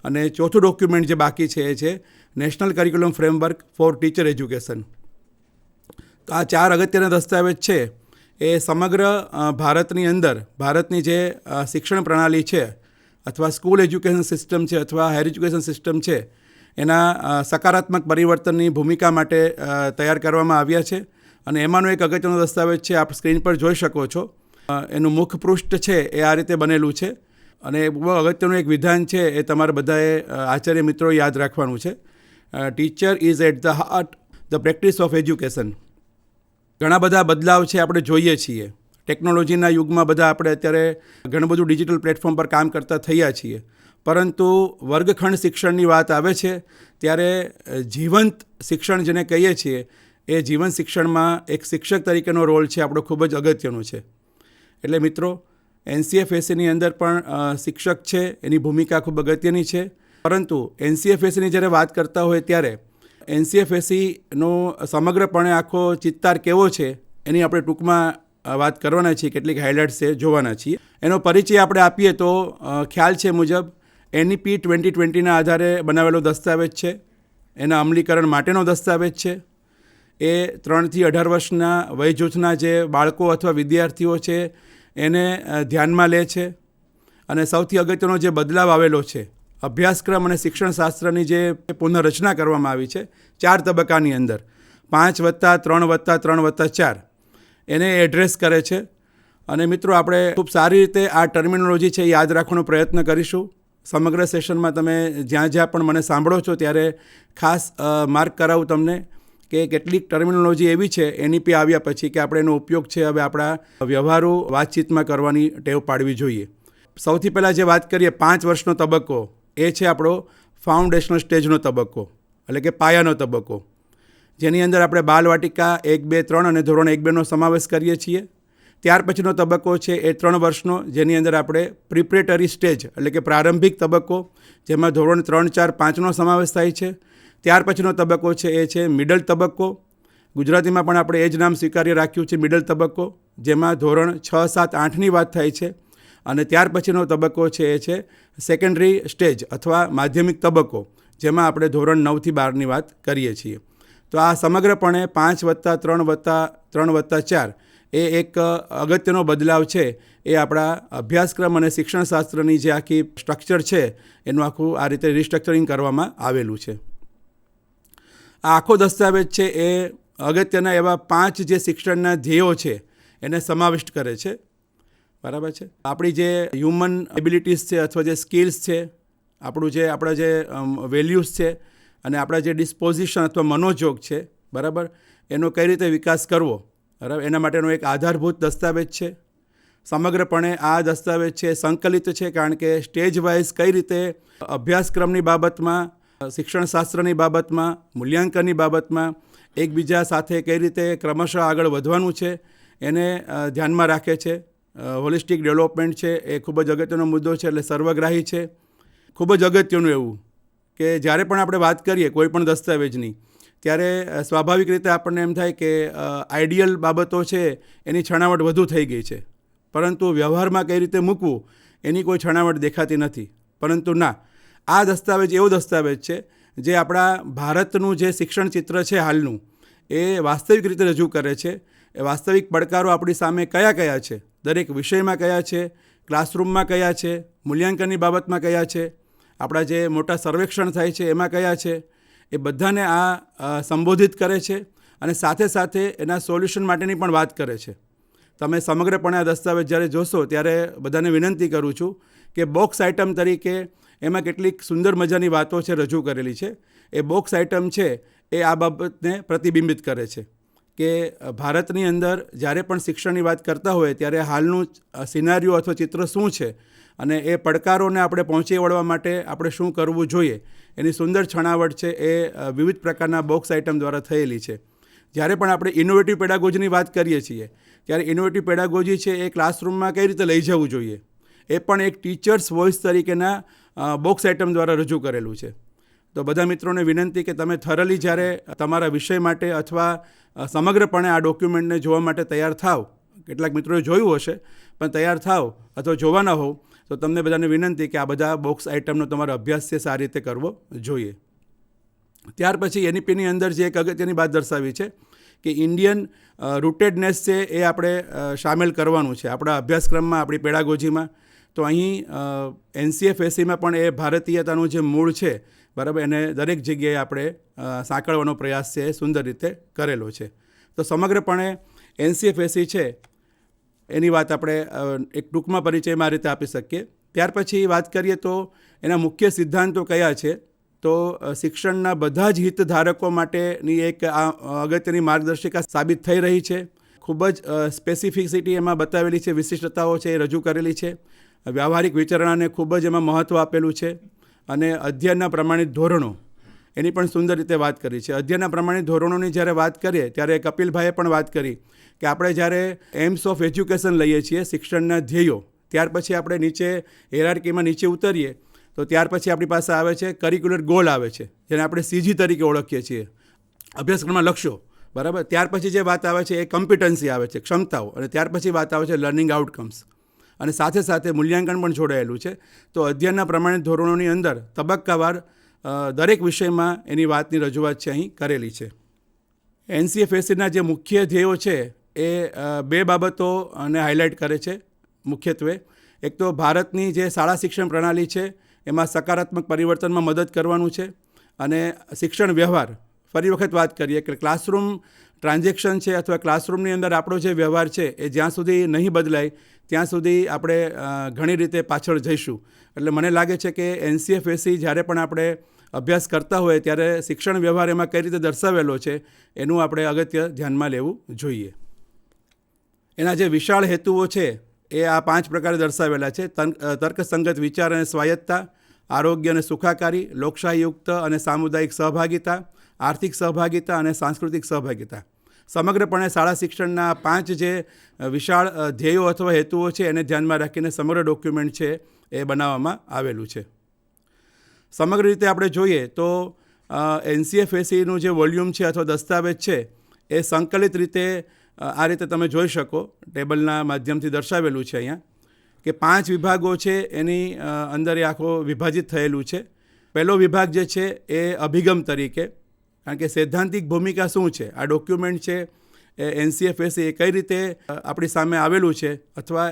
Speaker 4: અને ચોથું ડોક્યુમેન્ટ જે બાકી છે એ છે national curriculum framework four teacher education. તો આ 4 અગત્યના દસ્તાવેજ છે એ સમગ્ર ભારતની અંદર ભારતની જે શિક્ષણ પ્રણાલી છે, અથવા સ્કૂલ એજ્યુકેશન સિસ્ટમ છે, અથવા હાયર એજ્યુકેશન સિસ્ટમ છે, એના સકારાત્મક પરિવર્તનની ભૂમિકા માટે તૈયાર કરવામાં આવ્યા છે. અને એમાંનો એક અગત્યનો દસ્તાવેજ છે, આપ સ્ક્રીન પર જોઈ શકો છો. એનું મુખ પૃષ્ઠ છે એ આ રીતે બનેલું છે. અને બહુ અગત્યનું એક વિધાન છે, એ તમારે બધાએ આચાર્ય મિત્રો યાદ રાખવાનું છે. Teacher is at the heart the practice of education. ઘણા બધા બદલાવ છે આપણે જોઈએ છીએ. ટેકનોલોજીના યુગમાં બધા આપણે અત્યારે ઘણું બધું ડિજિટલ પ્લેટફોર્મ પર કામ કરતા થયા છીએ. પરંતુ વર્ગખંડ શિક્ષણની વાત આવે છે ત્યારે જીવંત શિક્ષણ જેને કહીએ છીએ, એ જીવન શિક્ષણમાં એક શિક્ષક તરીકેનો રોલ છે આપણો ખૂબ જ અગત્યનો છે. એટલે મિત્રો, NCFSCની અંદર પણ શિક્ષક છે એની ભૂમિકા ખૂબ અગત્યની છે. પરંતુ NCFSCની જ્યારે વાત કરતા હોય ત્યારે NCFSCનો સમગ્રપણે આખો ચિત્તાર કેવો છે એની આપણે ટૂંકમાં વાત કરવાના છીએ, કેટલીક હાઇલાઇટ્સ છે જોવાના છીએ. એનો પરિચય આપણે આપીએ તો ખ્યાલ છે મુજબ NEP 2020ના આધારે બનાવેલો દસ્તાવેજ છે. એના અમલીકરણ માટેનો દસ્તાવેજ છે. એ 3 થી 18 વર્ષના વય જૂથના જે બાળકો અથવા વિદ્યાર્થીઓ છે એને ધ્યાનમાં લે છે. અને સૌથી અગત્યનો જે બદલાવ આવેલો છે, અભ્યાસક્રમ અને શિક્ષણશાસ્ત્રની જે પુનઃરચના કરવામાં આવી છે 4 તબક્કાની અંદર, 5+3+3+4, એને એડ્રેસ કરે છે. અને મિત્રો, આપણે ખૂબ સારી રીતે આ ટર્મિનોલોજી છે યાદ રાખવાનો પ્રયત્ન કરીશું. સમગ્ર સેશનમાં તમે જ્યાં જ્યાં પણ મને સાંભળો છો ત્યારે ખાસ માર્ક કરાવું તમને કે કેટલીક ટર્મિનોલોજી એવી છે NEP આવ્યા પછી કે આપણે એનો ઉપયોગ છે હવે આપણા વ્યવહારુ વાતચીતમાં કરવાની ટેવ પાડવી જોઈએ. સૌથી પહેલાં જે વાત કરીએ 5 વર્ષનો તબક્કો, એ છે આપણો ફાઉન્ડેશનલ સ્ટેજનો તબક્કો, એટલે કે પાયાનો તબક્કો, જેની અંદર આપણે બાલવાટિકા 1, 2, 3 અને ધોરણ 1, 2નો સમાવેશ કરીએ છીએ. ત્યાર પછીનો તબક્કો છે એ 3 વર્ષનો, જેની અંદર આપણે પ્રિપરેટરી સ્ટેજ એટલે કે પ્રારંભિક તબક્કો, જેમાં ધોરણ 3, 4, 5નો સમાવેશ થાય છે. ત્યાર પછીનો તબક્કો છે એ છે મિડલ તબક્કો. ગુજરાતીમાં પણ આપણે એ જ નામ સ્વીકાર્ય રાખ્યું છે, મિડલ તબક્કો, જેમાં ધોરણ 6, 7, 8ની વાત થાય છે. અને ત્યાર પછીનો તબક્કો છે એ છે સેકન્ડરી સ્ટેજ અથવા માધ્યમિક તબક્કો, જેમાં આપણે ધોરણ 9 થી 12ની વાત કરીએ છીએ. તો આ સમગ્રપણે 5+3+3+4 એ એક અગત્યનો બદલાવ છે. એ આપણા અભ્યાસક્રમ અને શિક્ષણશાસ્ત્રની જે આખી સ્ટ્રક્ચર છે એનું આખું આ રીતે રિસ્ટ્રક્ચરિંગ કરવામાં આવેલું છે. આ આખો દસ્તાવેજ છે એ અગત્યના એવા 5 જે શિક્ષણના ધ્યેયો છે એને સમાવિષ્ટ કરે છે. બરાબર છે. આપણી જે હ્યુમન એબિલિટીઝ છે અથવા જે સ્કિલ્સ છે, આપણા જે વેલ્યુઝ છે અને આપણા જે ડિસ્પોઝિશન અથવા મનોજોગ છે, બરાબર, એનો કઈ રીતે વિકાસ કરવો, બરાબર, એના માટેનો એક આધારભૂત દસ્તાવેજ છે. સમગ્રપણે આ દસ્તાવેજ છે સંકલિત છે, કારણ કે સ્ટેજ વાઇઝ કઈ રીતે અભ્યાસક્રમની બાબતમાં, શિક્ષણશાસ્ત્રની બાબતમાં, મૂલ્યાંકનની બાબતમાં એકબીજા સાથે કઈ રીતે ક્રમશઃ આગળ વધવાનું છે એને ધ્યાનમાં રાખે છે. હોલિસ્ટિક ડેવલપમેન્ટ છે એ ખૂબ જ અગત્યનો મુદ્દો છે, એટલે સર્વગ્રાહી છે. ખૂબ જ અગત્યનું એવું કે જ્યારે પણ આપણે વાત કરીએ કોઈ પણ દસ્તાવેજની, ત્યારે સ્વાભાવિક રીતે આપણને એમ થાય કે આઈડિયલ બાબતો છે એની છણાવટ વધુ થઈ ગઈ છે, પરંતુ વ્યવહારમાં કઈ રીતે મૂકવું એની કોઈ છણાવટ દેખાતી નથી. પરંતુ ના, આ દસ્તાવેજ એવો દસ્તાવેજ છે જે આપણા ભારતનું જે શિક્ષણ ચિત્ર છે હાલનું, એ વાસ્તવિક રીતે રજૂ કરે છે. એ વાસ્તવિક પડકારો આપણી સામે કયા કયા છે, દરેક વિષયમાં કયા છે, ક્લાસરૂમમાં કયા છે, મૂલ્યાંકનની બાબતમાં કયા છે, આપણા જે મોટા સર્વેક્ષણ થાય છે એમાં કયા છે, એ બધાને આ સંબોધિત કરે છે અને સાથે સાથે એના સોલ્યુશન માટેની પણ વાત કરે છે. તમે સમગ્રપણે આ દસ્તાવેજ જ્યારે જોશો ત્યારે બધાને વિનંતી કરું છું કે બોક્સ આઇટમ તરીકે એમાં કેટલીક સુંદર મજાની વાતો છે રજૂ કરેલી છે. એ બોક્સ આઇટમ છે એ આ બાબતને પ્રતિબિંબિત કરે છે કે ભારતની અંદર જ્યારે પણ શિક્ષણની વાત કરતા હોય ત્યારે હાલનું સિનારીઓ અથવા ચિત્ર શું છે અને એ પડકારોને આપણે પહોંચી વળવા માટે આપણે શું કરવું જોઈએ, એની સુંદર છણાવટ છે એ વિવિધ પ્રકારના બોક્સ આઇટમ દ્વારા થયેલી છે. જ્યારે પણ આપણે ઇનોવેટિવ પેડાગોજીની વાત કરીએ છીએ ત્યારે ઇનોવેટિવ પેડાગોજી છે એ ક્લાસરૂમમાં કઈ રીતે લઈ જવું જોઈએ એ પણ એક ટીચર્સ વોઇસ તરીકેના બોક્સ આઇટમ દ્વારા રજૂ કરેલું છે. તો બધા મિત્રોને વિનંતી કે તમે થરલી જ્યારે તમારા વિષય માટે અથવા સમગ્રપણે આ ડોક્યુમેન્ટને જોવા માટે તૈયાર થાવ, કેટલાક મિત્રોએ જોયું હશે પણ તૈયાર થાવ અથવા જોવાના હોવ તો તમને બધાને વિનંતી કે આ બધા બોક્સ આઇટમનો તમારો અભ્યાસ છે સારી રીતે કરવો જોઈએ. ત્યાર પછી એનઈપીની અંદર જે એક અગત્યની વાત દર્શાવી છે કે ઇન્ડિયન રૂટેડનેસ છે એ આપણે સામેલ કરવાનું છે આપણા અભ્યાસક્રમમાં, આપણી પેડાગોજીમાં. તો અહીં NCFSEમાં પણ એ ભારતીયતાનું જે મૂળ છે, બરાબર, એને દરેક જગ્યાએ આપણે સાંકળવાનો પ્રયાસ છે એ સુંદર રીતે કરેલો છે. તો સમગ્રપણે NCFSE છે એની વાત આપણે એક ટૂંકમાં પરિચયમાં આ રીતે આપી શકીએ. ત્યાર પછી વાત કરીએ તો એના મુખ્ય સિદ્ધાંતો કયા છે, તો શિક્ષણના બધા જ હિતધારકો માટેની એક અગત્યની માર્ગદર્શિકા સાબિત થઈ રહી છે. ખૂબ જ સ્પેસિફિસિટી એમાં બતાવેલી છે, વિશિષ્ટતાઓ છે એ રજૂ કરેલી છે. વ્યવહારિક વિચારણાને ખૂબ જ એમાં મહત્ત્વ આપેલું છે અને અધ્યયનના પ્રમાણિત ધોરણો એની પણ સુંદર રીતે વાત કરી છે. અધ્યયનના પ્રમાણિત ધોરણોની જ્યારે વાત કરીએ ત્યારે કપિલભાઈએ પણ વાત કરી કે આપણે જ્યારે એમ્સ ઓફ એજ્યુકેશન લઈએ છીએ, શિક્ષણના ધ્યેયો, ત્યાર પછી આપણે નીચે હેરાર્કીમાં નીચે ઉતરીએ તો ત્યાર પછી આપણી પાસે આવે છે કરિક્યુલર ગોલ આવે છે, જેને આપણે CG તરીકે ઓળખીએ છીએ, અભ્યાસક્રમના લક્ષ્યો, બરાબર. ત્યાર પછી જે વાત આવે છે એ કમ્પિટન્સી આવે છે, ક્ષમતાઓ, અને ત્યાર પછી વાત આવે છે લર્નિંગ આઉટકમ્સ, અને સાથે સાથે મૂલ્યાંકન પણ જોડાયેલું છે. તો અધ્યયનના પ્રમાણિત ધોરણોની અંદર તબક્કાવાર દરેક વિષયમાં એની વાતની રજૂઆત છે અહીં કરેલી છે. NCFSEના જે મુખ્ય ધ્યેયો છે એ બે બાબતોને હાઇલાઇટ કરે છે મુખ્યત્વે. એક તો ભારતની જે શાળા શિક્ષણ પ્રણાલી છે એમાં સકારાત્મક પરિવર્તનમાં મદદ કરવાનું છે, અને શિક્ષણ વ્યવહાર, ફરી વખત વાત કરીએ કે ક્લાસરૂમ ટ્રાન્ઝેક્શન છે અથવા ક્લાસરૂમની અંદર આપણો જે વ્યવહાર છે એ જ્યાં સુધી નહીં બદલાય ત્યાં સુધી આપણે ઘણી રીતે પાછળ જઈશું. એટલે મને લાગે છે કે NCFSE જ્યારે પણ આપણે અભ્યાસ કરતા હોય ત્યારે શિક્ષણ વ્યવહાર એમાં કઈ રીતે દર્શાવેલો છે એનું આપણે અગત્ય ધ્યાનમાં લેવું જોઈએ. એના જે વિશાળ હેતુઓ છે એ આ 5 પ્રકારે દર્શાવેલા છે: તર્કસંગત વિચાર અને સ્વાયત્તતા, આરોગ્ય અને સુખાકારી, લોકશાહીયુક્ત અને સામુદાયિક સહભાગિતા, આર્થિક સહભાગિતા અને સાંસ્કૃતિક સહભાગિતા. સમગ્રપણે શાળા શિક્ષણના 5 જે વિશાળ ધ્યેયો અથવા હેતુઓ છે એને ધ્યાનમાં રાખીને સમગ્ર ડોક્યુમેન્ટ છે એ બનાવવામાં આવેલું છે. સમગ્ર રીતે આપણે જોઈએ તો NCFSEનું જે વોલ્યુમ છે અથવા દસ્તાવેજ છે એ સંકલિત રીતે આ રીતે તમે જોઈ શકો, ટેબલના માધ્યમથી દર્શાવેલું છે અહીંયા કે 5 વિભાગો છે એની અંદર એ આખો વિભાજિત થયેલું છે. પહેલો વિભાગ જે છે એ અભિગમ તરીકે, કારણ કે સૈદ્ધાંતિક ભૂમિકા શું છે, આ ડોક્યુમેન્ટ છે એ NCFSE કઈ રીતે આપણી સામે આવેલું છે, અથવા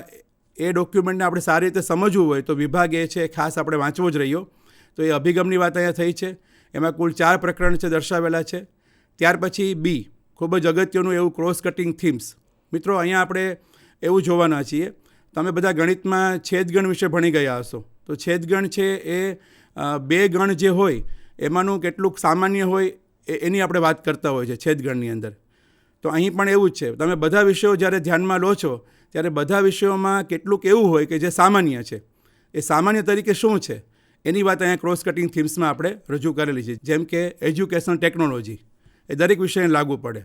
Speaker 4: એ ડોક્યુમેન્ટને આપણે સારી રીતે સમજવું હોય તો વિભાગ એ છે ખાસ આપણે વાંચવો જ રહ્યો. તો એ અભિગમની વાત અહીંયા થઈ છે. એમાં કુલ 4 પ્રકરણ છે દર્શાવેલા છે. ત્યાર પછી B, ખૂબ જ અગત્યનું એવું ક્રોસ કટિંગ થીમ્સ. મિત્રો, અહીંયા આપણે એવું જોવાના છીએ, તમે બધા ગણિતમાં છેદગણ વિશે ભણી ગયા હશો. તો છેદગણ છે એ 2 ગણ જે હોય એમાંનું કેટલુંક સામાન્ય હોય એની આપણે વાત કરતા હોય છે છેદગણની અંદર. તો અહીં પણ એવું જ છે. તમે બધા વિષયો જ્યારે ધ્યાનમાં લો છો ત્યારે બધા વિષયોમાં કેટલુંક એવું હોય કે જે સામાન્ય છે. એ સામાન્ય તરીકે શું છે એની વાત અહીંયા ક્રોસ કટિંગ થીમ્સમાં આપણે રજૂ કરેલી છે. જેમ કે એજ્યુકેશન ટેકનોલોજી, એ દરેક વિષયને લાગુ પડે.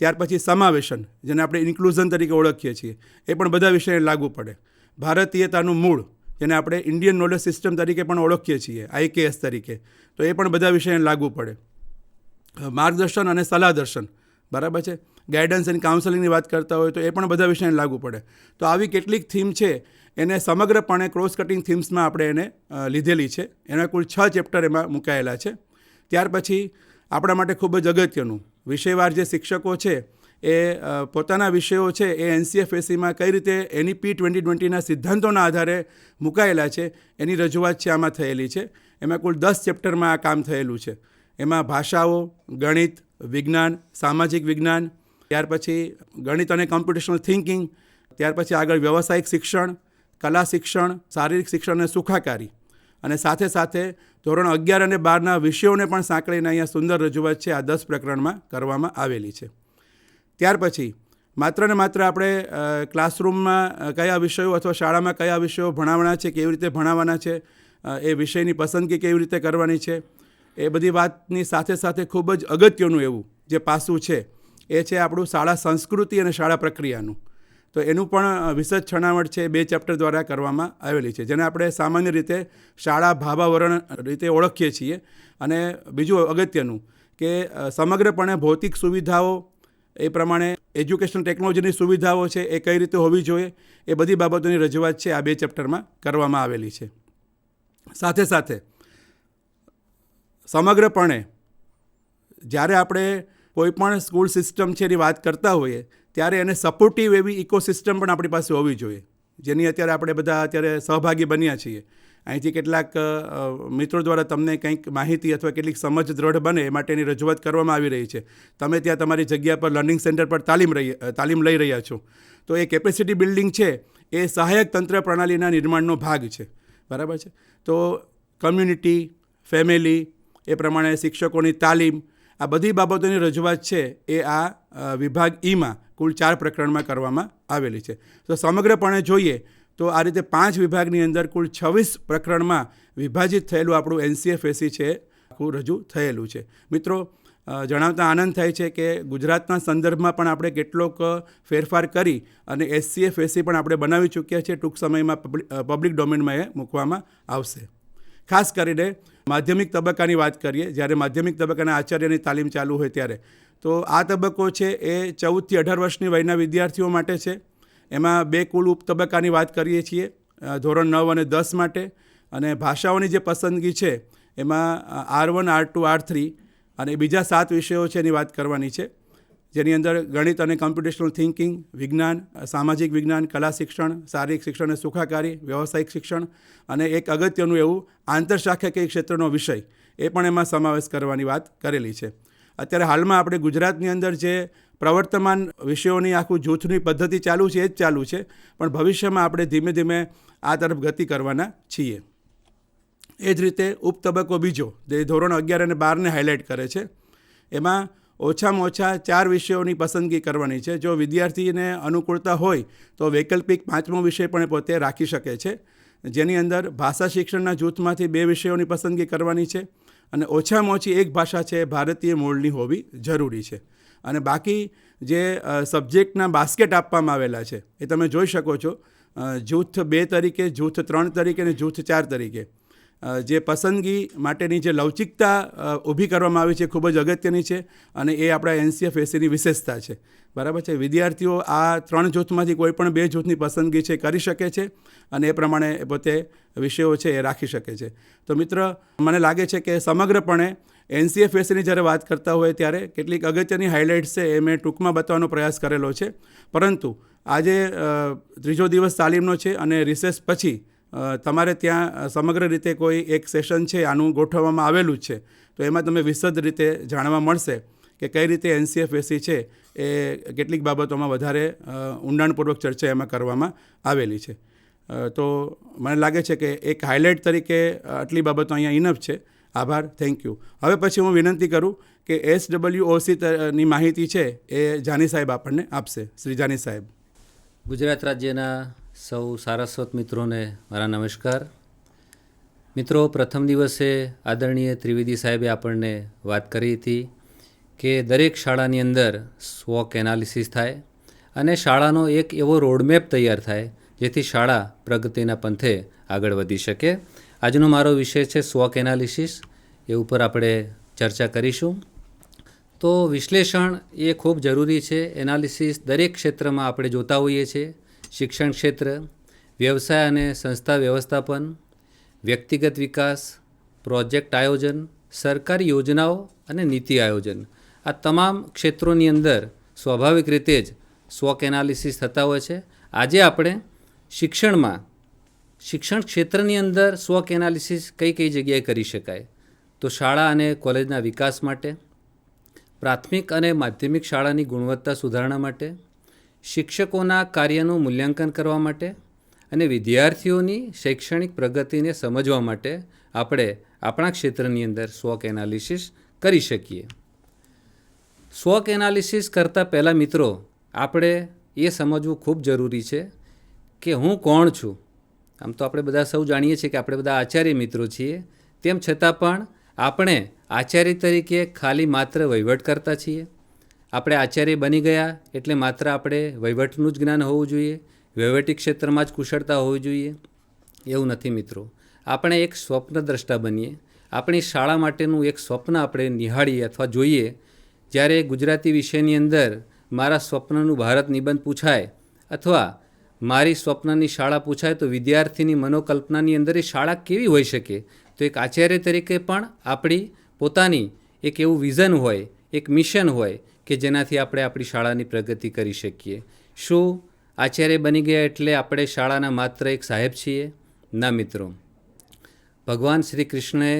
Speaker 4: ત્યાર પછી સમાવેશન, જેને આપણે ઇન્ક્લુઝન તરીકે ઓળખીએ છીએ, એ પણ બધા વિષયને લાગુ પડે. ભારતીયતાનું મૂળ, જેને આપણે ઇન્ડિયન નોલેજ સિસ્ટમ તરીકે પણ ઓળખીએ છીએ, IKS તરીકે, તો એ પણ બધા વિષયને લાગુ પડે. માર્ગદર્શન અને સલાહ દર્શન, બરાબર છે, ગાઈડન્સ એન્ડ કાઉન્સેલિંગની વાત કરતા હોય તો એ પણ બધા વિષયને લાગુ પડે. તો આવી કેટલીક થીમ છે એને સમગ્રપણે ક્રોસ કટિંગ થીમ્સમાં આપણે એને લીધેલી છે. એના કુલ 6 ચેપ્ટર એમાં મુકાયેલા છે. ત્યાર પછી આપણા માટે ખૂબ જ અગત્યનું વિષયવાર જે શિક્ષકો છે એ પોતાના વિષયો છે એ NCFSEમાં કઈ રીતે NEP 2020ના સિદ્ધાંતોના આધારે મુકાયેલા છે એની રજૂઆત છે આમાં થયેલી છે. એમાં કુલ 10 ચેપ્ટરમાં આ કામ થયેલું છે. એમાં ભાષાઓ, ગણિત, વિજ્ઞાન, સામાજિક વિજ્ઞાન, ત્યાર પછી ગણિત અને કોમ્પ્યુટેશનલ થિંકિંગ, ત્યાર પછી આગળ વ્યવસાયિક શિક્ષણ, કલા શિક્ષણ, શારીરિક શિક્ષણ અને સુખાકારી, અને સાથે સાથે ધોરણ 11 અને 12ના વિષયોને પણ સાંકળીને અહીંયા સુંદર રજૂઆત છે આ 10 પ્રકરણમાં કરવામાં આવેલી છે. ત્યાર પછી માત્ર ને માત્ર આપણે ક્લાસરૂમમાં કયા વિષયો અથવા શાળામાં કયા વિષયો ભણાવવાના છે, કેવી રીતે ભણાવવાના છે, એ વિષયની પસંદગી કેવી રીતે કરવાની છે, એ બધી વાતની સાથે સાથે ખૂબ જ અગત્યનું એવું જે પાસું છે એ છે આપણું શાળા સંસ્કૃતિ અને શાળા પ્રક્રિયાનું. તો એનું પણ વિશદ છણાવટ છે 2 ચેપ્ટર દ્વારા કરવામાં આવેલી છે, જેને આપણે સામાન્ય રીતે શાળા ભાવાવરણ રીતે ઓળખીએ છીએ. અને બીજું અગત્યનું કે સમગ્રપણે ભૌતિક સુવિધાઓ, એ પ્રમાણે એજ્યુકેશન ટેકનોલોજીની સુવિધાઓ છે એ કઈ રીતે હોવી જોઈએ, એ બધી બાબતોની રજૂઆત છે આ 2 ચેપ્ટરમાં કરવામાં આવેલી છે. સાથે સાથે સમગ્રપણે જ્યારે આપણે કોઈ પણ સ્કૂલ સિસ્ટમ છે એની વાત કરતા હોઈએ ત્યારે એને સપોર્ટિવ એવી ઇકોસિસ્ટમ પણ આપણી પાસે હોવી જોઈએ, જેની અત્યારે આપણે બધા અત્યારે સહભાગી બન્યા છીએ. અહીંથી કેટલાક મિત્રો દ્વારા તમને કંઈક માહિતી અથવા કેટલીક સમજ દ્રઢ બને એ માટેની રજૂઆત કરવામાં આવી રહી છે. તમે ત્યાં તમારી જગ્યા પર લર્નિંગ સેન્ટર પર તાલીમ લઈ રહ્યા છો. તો એ કેપેસિટી બિલ્ડિંગ છે એ સહાયક તંત્ર પ્રણાલીના નિર્માણનો ભાગ છે, બરાબર છે. તો કમ્યુનિટી, ફેમિલી, એ પ્રમાણે શિક્ષકોની તાલીમ, આ બધી બાબતોની રજૂઆત છે એ આ વિભાગ ઈમાં કુલ 4 પ્રકરણમાં કરવામાં આવેલી છે. તો સમગ્રપણે જોઈએ તો આ રીતે 5 વિભાગની અંદર કુલ 26 પ્રકરણમાં વિભાજિત થયેલું આપણું NCFSE છે આખું રજૂ થયેલું છે. મિત્રો, જણાવતા આનંદ થાય છે કે ગુજરાતના સંદર્ભમાં પણ આપણે કેટલોક ફેરફાર કરી અને SCFSE પણ આપણે બનાવી ચૂક્યા છીએ. ટૂંક સમયમાં પબ્લિક ડોમેનમાં એ મૂકવામાં આવશે. ખાસ કરીને માધ્યમિક તબક્કાની વાત કરીએ, જ્યારે માધ્યમિક તબક્કાના આચાર્યની તાલીમ ચાલુ હોય ત્યારે, તો આ તબક્કો છે એ 14 થી 18 વર્ષની વયના વિદ્યાર્થીઓ માટે છે. એમાં 2 કુલ ઉપતબક્કાની વાત કરીએ છીએ, ધોરણ 9 અને 10 માટે. અને ભાષાઓની જે પસંદગી છે એમાં R1, R2, R3 અને બીજા 7 વિષયો છે એની વાત કરવાની છે, જેની અંદર ગણિત અને કોમ્પ્યુટેશનલ થિંકિંગ, વિજ્ઞાન, સામાજિક વિજ્ઞાન, કલા શિક્ષણ, શારીરિક શિક્ષણ અને સુખાકારી, વ્યવસાયિક શિક્ષણ, અને એક અગત્યનું એવું આંતરશાખાકીય ક્ષેત્રનો વિષય એ પણ એમાં સમાવેશ કરવાની વાત કરેલી છે. અત્યારે હાલમાં આપણે ગુજરાતની અંદર જે પ્રવર્તમાન વિષયોની આખું જૂથની પદ્ધતિ ચાલુ છે એ જ ચાલુ છે, પણ ભવિષ્યમાં આપણે ધીમે ધીમે આ તરફ ગતિ કરવાના છીએ. એ જ રીતે ઉપતબક્કો બીજો જે ધોરણ 11 અને 12ને હાઇલાઇટ કરે છે, એમાં ઓછામાં ઓછા 4 વિષયોની પસંદગી કરવાની છે. જો વિદ્યાર્થીને અનુકૂળતા હોય તો વૈકલ્પિક 5મો વિષય પણ પોતે રાખી શકે છે, જેની અંદર ભાષા શિક્ષણના જૂથમાંથી 2 વિષયોની પસંદગી કરવાની છે. અને ઓછામાં ઓછી એક ભાષા છે ભારતીય મૂળની હોવી જરૂરી છે. અને બાકી જે સબ્જેક્ટના બાસ્કેટ આપવામાં આવેલા છે એ તમે જોઈ શકો છો, જૂથ 2 તરીકે, જૂથ 3 તરીકે અને જૂથ 4 તરીકે. જે પસંદગી માટેની જે લવચિકતા ઊભી કરવામાં આવી છે ખૂબ જ અગત્યની છે, અને એ આપણા NCFSEની વિશેષતા છે, બરાબર છે. વિદ્યાર્થીઓ આ 3 જૂથમાંથી કોઈ પણ 2 જૂથની પસંદગી છે કરી શકે છે, અને એ પ્રમાણે પોતે વિષયો છે એ રાખી શકે છે. તો મિત્ર, મને લાગે છે કે સમગ્રપણે NCFSEની જ્યારે વાત કરતા હોય ત્યારે કેટલીક અગત્યની હાઇલાઇટ્સ છે એ મેં ટૂંકમાં બતાવવાનો પ્રયાસ કરેલો છે. પરંતુ આજે 3જો દિવસ તાલીમનો છે અને રિસેસ પછી તમારે ત્યાં સમગ્ર રીતે કોઈ એક સેશન છે આનું ગોઠવવામાં આવેલું જ છે. તો એમાં તમે વિશદ રીતે જાણવા મળશે કે કઈ રીતે NCFSE છે એ કેટલીક બાબતોમાં વધારે ઊંડાણપૂર્વક ચર્ચા એમાં કરવામાં આવેલી છે. તો મને લાગે છે કે એક હાઇલાઇટ તરીકે આટલી બાબતો અહીંયા ઇનફ છે. આભાર, થેન્ક યુ. હવે પછી હું વિનંતી કરું કે SWOC ની માહિતી છે એ જાની સાહેબ આપણને આપશે. શ્રી જાની સાહેબ.
Speaker 5: ગુજરાત રાજ્યના સૌ સારસ્વત મિત્રોને મારા નમસ્કાર. મિત્રો, પ્રથમ દિવસે આદરણીય ત્રિવેદી સાહેબે આપણને વાત કરી હતી કે દરેક શાળાની અંદર સ્વોક એનાલિસિસ થાય અને શાળાનો એક એવો રોડમેપ તૈયાર થાય જેથી શાળા પ્રગતિના પંથે આગળ વધી શકે. આજનો મારો વિષય છે સ્વોક એનાલિસિસ. એ ઉપર આપણે ચર્ચા કરીશું. તો વિશ્લેષણ એ ખૂબ જરૂરી છે. એનાલિસિસ દરેક ક્ષેત્રમાં આપણે જોતા હોઈએ છીએ. શિક્ષણ ક્ષેત્ર, વ્યવસાય અને સંસ્થા વ્યવસ્થાપન, વ્યક્તિગત વિકાસ, પ્રોજેક્ટ આયોજન, સરકારી યોજનાઓ અને નીતિ આયોજન, આ તમામ ક્ષેત્રોની અંદર સ્વાભાવિક રીતે જ સ્વોક એનાલિસિસ થતા હોય છે. આજે આપણે શિક્ષણ ક્ષેત્રની અંદર સ્વોક એનાલિસિસ કઈ કઈ જગ્યાએ કરી શકાય, તો શાળા અને કોલેજના વિકાસ માટે, પ્રાથમિક અને માધ્યમિક શાળાની ગુણવત્તા સુધારણા માટે, શિક્ષકોના કાર્યનું મૂલ્યાંકન કરવા માટે અને વિદ્યાર્થીઓની શૈક્ષણિક પ્રગતિને સમજવા માટે આપણે આપણા ક્ષેત્રની અંદર સ્વોક એનાલિસિસ કરી શકીએ. સ્વોક એનાલિસિસ કરતાં પહેલાં મિત્રો આપણે એ સમજવું ખૂબ જરૂરી છે કે હું કોણ છું. આમ તો આપણે બધા સૌ જાણીએ છીએ કે આપણે બધા આચાર્ય મિત્રો છીએ, તેમ છતાં પણ આપણે આચાર્ય તરીકે ખાલી માત્ર વહીવટ કરતા છીએ. આપણે આચાર્ય બની ગયા એટલે માત્ર આપણે વહીવટનું જ જ્ઞાન હોવું જોઈએ, વહીવટી ક્ષેત્રમાં જ કુશળતા હોવી જોઈએ, એવું નથી મિત્રો. આપણે એક સ્વપ્નદ્રષ્ટા બનીએ. આપણી શાળા માટેનું એક સ્વપ્ન આપણે નિહાળીએ અથવા જોઈએ. જ્યારે ગુજરાતી વિષયની અંદર મારા સ્વપ્નનું ભારત નિબંધ પૂછાય અથવા મારી સ્વપ્નની શાળા પૂછાય તો વિદ્યાર્થીની મનોકલ્પનાની અંદર એ શાળા કેવી હોઈ શકે, તો એક આચાર્ય તરીકે પણ આપણી પોતાની એક એવું વિઝન હોય, એક મિશન હોય કે જેનાથી આપણે આપણી શાળાની પ્રગતિ કરી શકીએ. શું આચાર્ય બની ગયા એટલે આપણે શાળાના માત્ર એક સાહેબ છીએ? ના મિત્રો. ભગવાન શ્રી કૃષ્ણએ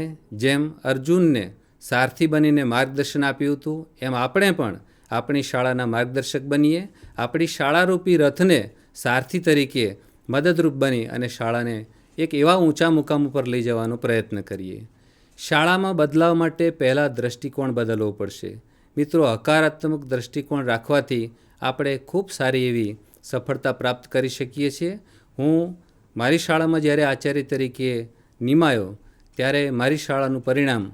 Speaker 5: જેમ અર્જુનને સારથી બનીને માર્ગદર્શન આપ્યું હતું, એમ આપણે પણ આપણી શાળાના માર્ગદર્શક બનીએ. આપણી શાળારૂપી રથને સારથી તરીકે મદદરૂપ બની અને શાળાને એક એવા ઊંચા મુકામ ઉપર લઈ જવાનો પ્રયત્ન કરીએ. શાળામાં બદલાવ માટે પહેલાં દૃષ્ટિકોણ બદલવો પડશે. મિત્રો, હકારાત્મક દૃષ્ટિકોણ રાખવાથી આપણે ખૂબ સારી એવી સફળતા પ્રાપ્ત કરી શકીએ છીએ. હું મારી શાળામાં જ્યારે આચાર્ય તરીકે નિમાયો ત્યારે મારી શાળાનું પરિણામ